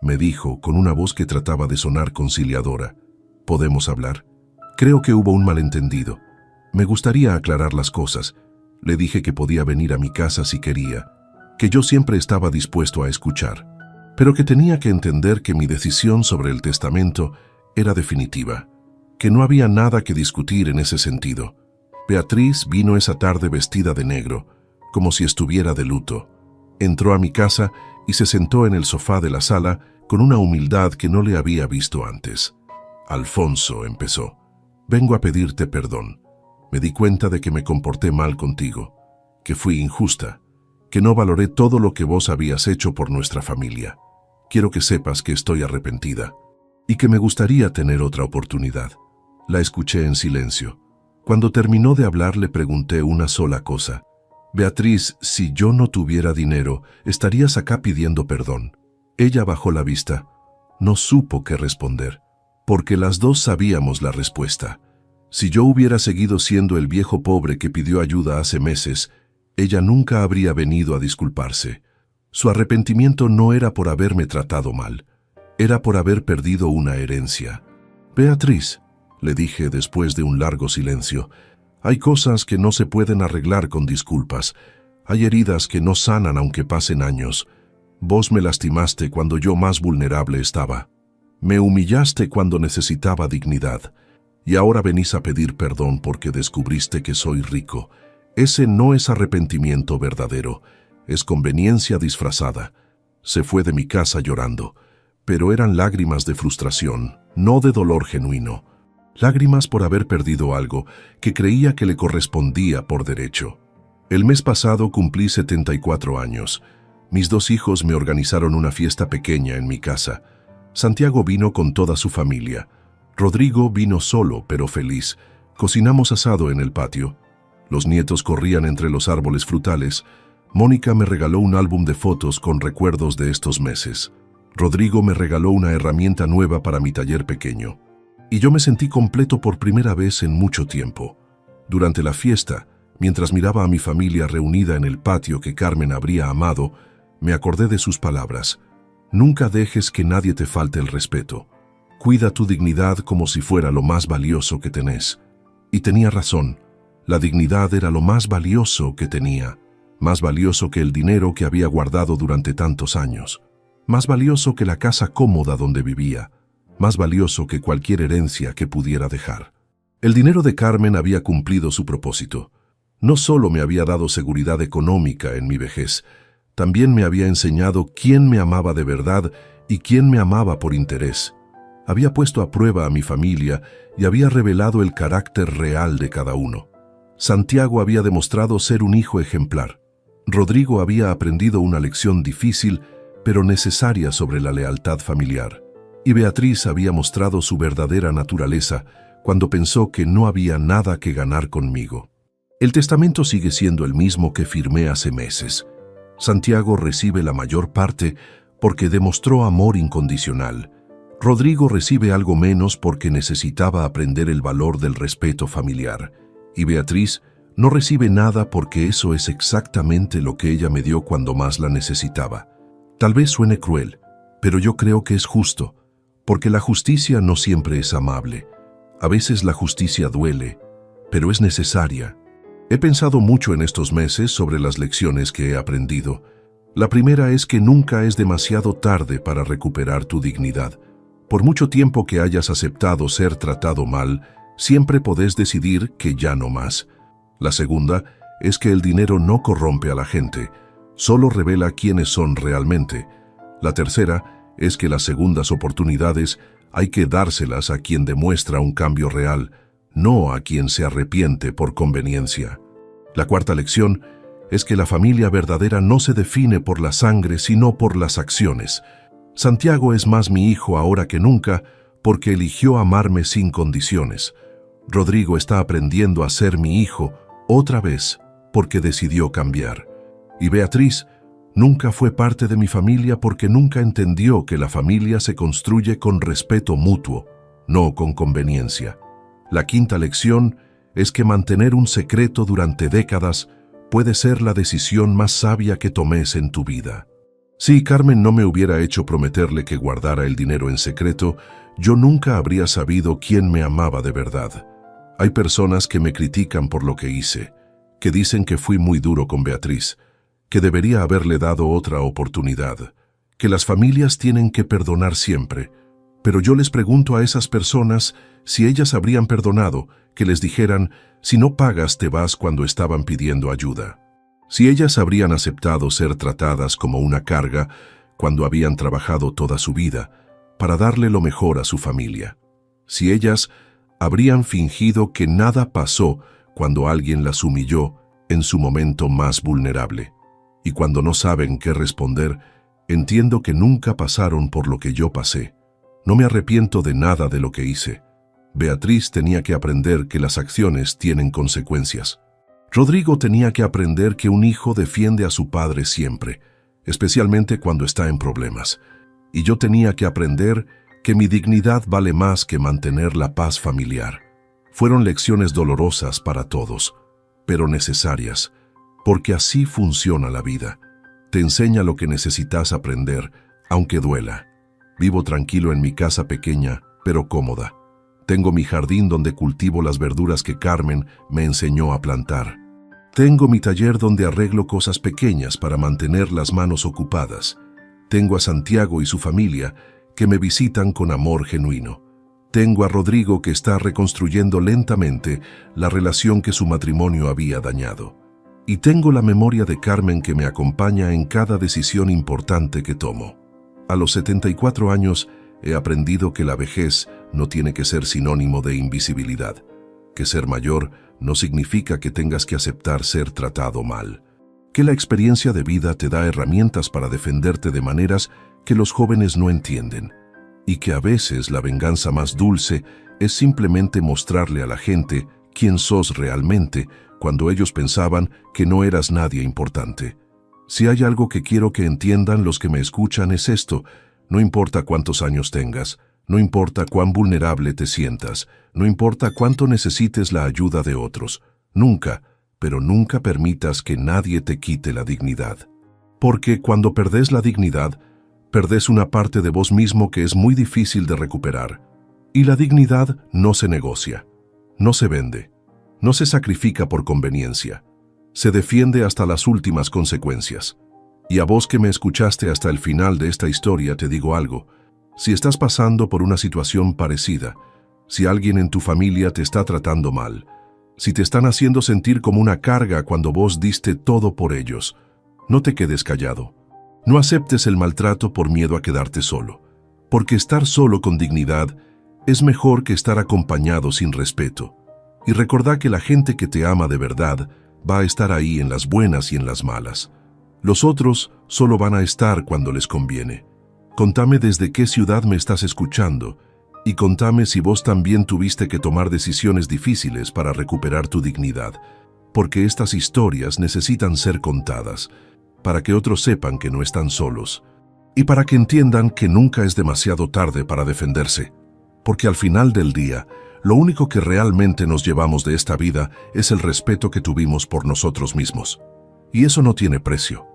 me dijo con una voz que trataba de sonar conciliadora, «¿podemos hablar? Creo que hubo un malentendido. Me gustaría aclarar las cosas. Le dije que podía venir a mi casa si quería, que yo siempre estaba dispuesto a escuchar, pero que tenía que entender que mi decisión sobre el testamento era definitiva, que no había nada que discutir en ese sentido». Beatriz vino esa tarde vestida de negro, como si estuviera de luto. Entró a mi casa y se sentó en el sofá de la sala con una humildad que no le había visto antes. «Alfonso», empezó, «vengo a pedirte perdón. Me di cuenta de que me comporté mal contigo, que fui injusta, que no valoré todo lo que vos habías hecho por nuestra familia. Quiero que sepas que estoy arrepentida y que me gustaría tener otra oportunidad». La escuché en silencio. Cuando terminó de hablar le pregunté una sola cosa. «Beatriz, si yo no tuviera dinero, estarías acá pidiendo perdón». Ella bajó la vista. No supo qué responder, porque las dos sabíamos la respuesta. Si yo hubiera seguido siendo el viejo pobre que pidió ayuda hace meses, ella nunca habría venido a disculparse. Su arrepentimiento no era por haberme tratado mal, era por haber perdido una herencia. «Beatriz», le dije después de un largo silencio, «hay cosas que no se pueden arreglar con disculpas. Hay heridas que no sanan aunque pasen años. Vos me lastimaste cuando yo más vulnerable estaba. Me humillaste cuando necesitaba dignidad. Y ahora venís a pedir perdón porque descubriste que soy rico. Ese no es arrepentimiento verdadero, es conveniencia disfrazada. Se fue de mi casa llorando, pero eran lágrimas de frustración, no de dolor genuino. Lágrimas por haber perdido algo que creía que le correspondía por derecho. El mes pasado cumplí 74 años. Mis 2 hijos me organizaron una fiesta pequeña en mi casa. Santiago vino con toda su familia. Rodrigo vino solo, pero feliz. Cocinamos asado en el patio. Los nietos corrían entre los árboles frutales. Mónica me regaló un álbum de fotos con recuerdos de estos meses. Rodrigo me regaló una herramienta nueva para mi taller pequeño. Y yo me sentí completo por primera vez en mucho tiempo. Durante la fiesta, mientras miraba a mi familia reunida en el patio que Carmen habría amado, me acordé de sus palabras. Nunca dejes que nadie te falte el respeto. Cuida tu dignidad como si fuera lo más valioso que tenés. Y tenía razón. La dignidad era lo más valioso que tenía. Más valioso que el dinero que había guardado durante tantos años. Más valioso que la casa cómoda donde vivía. Más valioso que cualquier herencia que pudiera dejar. El dinero de Carmen había cumplido su propósito. No solo me había dado seguridad económica en mi vejez, también me había enseñado quién me amaba de verdad y quién me amaba por interés. Había puesto a prueba a mi familia y había revelado el carácter real de cada uno. Santiago había demostrado ser un hijo ejemplar. Rodrigo había aprendido una lección difícil, pero necesaria sobre la lealtad familiar. Y Beatriz había mostrado su verdadera naturaleza cuando pensó que no había nada que ganar conmigo. El testamento sigue siendo el mismo que firmé hace meses. Santiago recibe la mayor parte porque demostró amor incondicional. Rodrigo recibe algo menos porque necesitaba aprender el valor del respeto familiar. Y Beatriz no recibe nada porque eso es exactamente lo que ella me dio cuando más la necesitaba. Tal vez suene cruel, pero yo creo que es justo, porque la justicia no siempre es amable. A veces la justicia duele, pero es necesaria. He pensado mucho en estos meses sobre las lecciones que he aprendido. La primera es que nunca es demasiado tarde para recuperar tu dignidad. Por mucho tiempo que hayas aceptado ser tratado mal, siempre podés decidir que ya no más. La segunda es que el dinero no corrompe a la gente, solo revela quiénes son realmente. La tercera es que las segundas oportunidades hay que dárselas a quien demuestra un cambio real, no a quien se arrepiente por conveniencia. La cuarta lección es que la familia verdadera no se define por la sangre, sino por las acciones. Santiago es más mi hijo ahora que nunca porque eligió amarme sin condiciones. Rodrigo está aprendiendo a ser mi hijo otra vez porque decidió cambiar. Y Beatriz nunca fue parte de mi familia porque nunca entendió que la familia se construye con respeto mutuo, no con conveniencia. La quinta lección es que mantener un secreto durante décadas puede ser la decisión más sabia que tomes en tu vida. Si Carmen no me hubiera hecho prometerle que guardara el dinero en secreto, yo nunca habría sabido quién me amaba de verdad. Hay personas que me critican por lo que hice, que dicen que fui muy duro con Beatriz, que debería haberle dado otra oportunidad, que las familias tienen que perdonar siempre. Pero yo les pregunto a esas personas si ellas habrían perdonado, que les dijeran, si no pagas te vas cuando estaban pidiendo ayuda. Si ellas habrían aceptado ser tratadas como una carga cuando habían trabajado toda su vida para darle lo mejor a su familia. Si ellas habrían fingido que nada pasó cuando alguien las humilló en su momento más vulnerable. Y cuando no saben qué responder, entiendo que nunca pasaron por lo que yo pasé. No me arrepiento de nada de lo que hice. Beatriz tenía que aprender que las acciones tienen consecuencias. Rodrigo tenía que aprender que un hijo defiende a su padre siempre, especialmente cuando está en problemas. Y yo tenía que aprender que mi dignidad vale más que mantener la paz familiar. Fueron lecciones dolorosas para todos, pero necesarias, porque así funciona la vida. Te enseña lo que necesitas aprender, aunque duela. Vivo tranquilo en mi casa pequeña, pero cómoda. Tengo mi jardín donde cultivo las verduras que Carmen me enseñó a plantar. Tengo mi taller donde arreglo cosas pequeñas para mantener las manos ocupadas. Tengo a Santiago y su familia que me visitan con amor genuino. Tengo a Rodrigo que está reconstruyendo lentamente la relación que su matrimonio había dañado. Y tengo la memoria de Carmen que me acompaña en cada decisión importante que tomo. A los 74 años he aprendido que la vejez no tiene que ser sinónimo de invisibilidad, que ser mayor no significa que tengas que aceptar ser tratado mal, que la experiencia de vida te da herramientas para defenderte de maneras que los jóvenes no entienden, y que a veces la venganza más dulce es simplemente mostrarle a la gente quién sos realmente cuando ellos pensaban que no eras nadie importante. Si hay algo que quiero que entiendan los que me escuchan es esto: no importa cuántos años tengas, no importa cuán vulnerable te sientas, no importa cuánto necesites la ayuda de otros, nunca, pero nunca permitas que nadie te quite la dignidad. Porque cuando perdés la dignidad, perdés una parte de vos mismo que es muy difícil de recuperar. Y la dignidad no se negocia, no se vende, no se sacrifica por conveniencia. Se defiende hasta las últimas consecuencias. Y a vos que me escuchaste hasta el final de esta historia te digo algo: si estás pasando por una situación parecida, si alguien en tu familia te está tratando mal, si te están haciendo sentir como una carga cuando vos diste todo por ellos, no te quedes callado. No aceptes el maltrato por miedo a quedarte solo, porque estar solo con dignidad es mejor que estar acompañado sin respeto. Y recordá que la gente que te ama de verdad va a estar ahí en las buenas y en las malas. Los otros solo van a estar cuando les conviene. Contame desde qué ciudad me estás escuchando y contame si vos también tuviste que tomar decisiones difíciles para recuperar tu dignidad, porque estas historias necesitan ser contadas para que otros sepan que no están solos y para que entiendan que nunca es demasiado tarde para defenderse, porque al final del día, lo único que realmente nos llevamos de esta vida es el respeto que tuvimos por nosotros mismos. Y eso no tiene precio.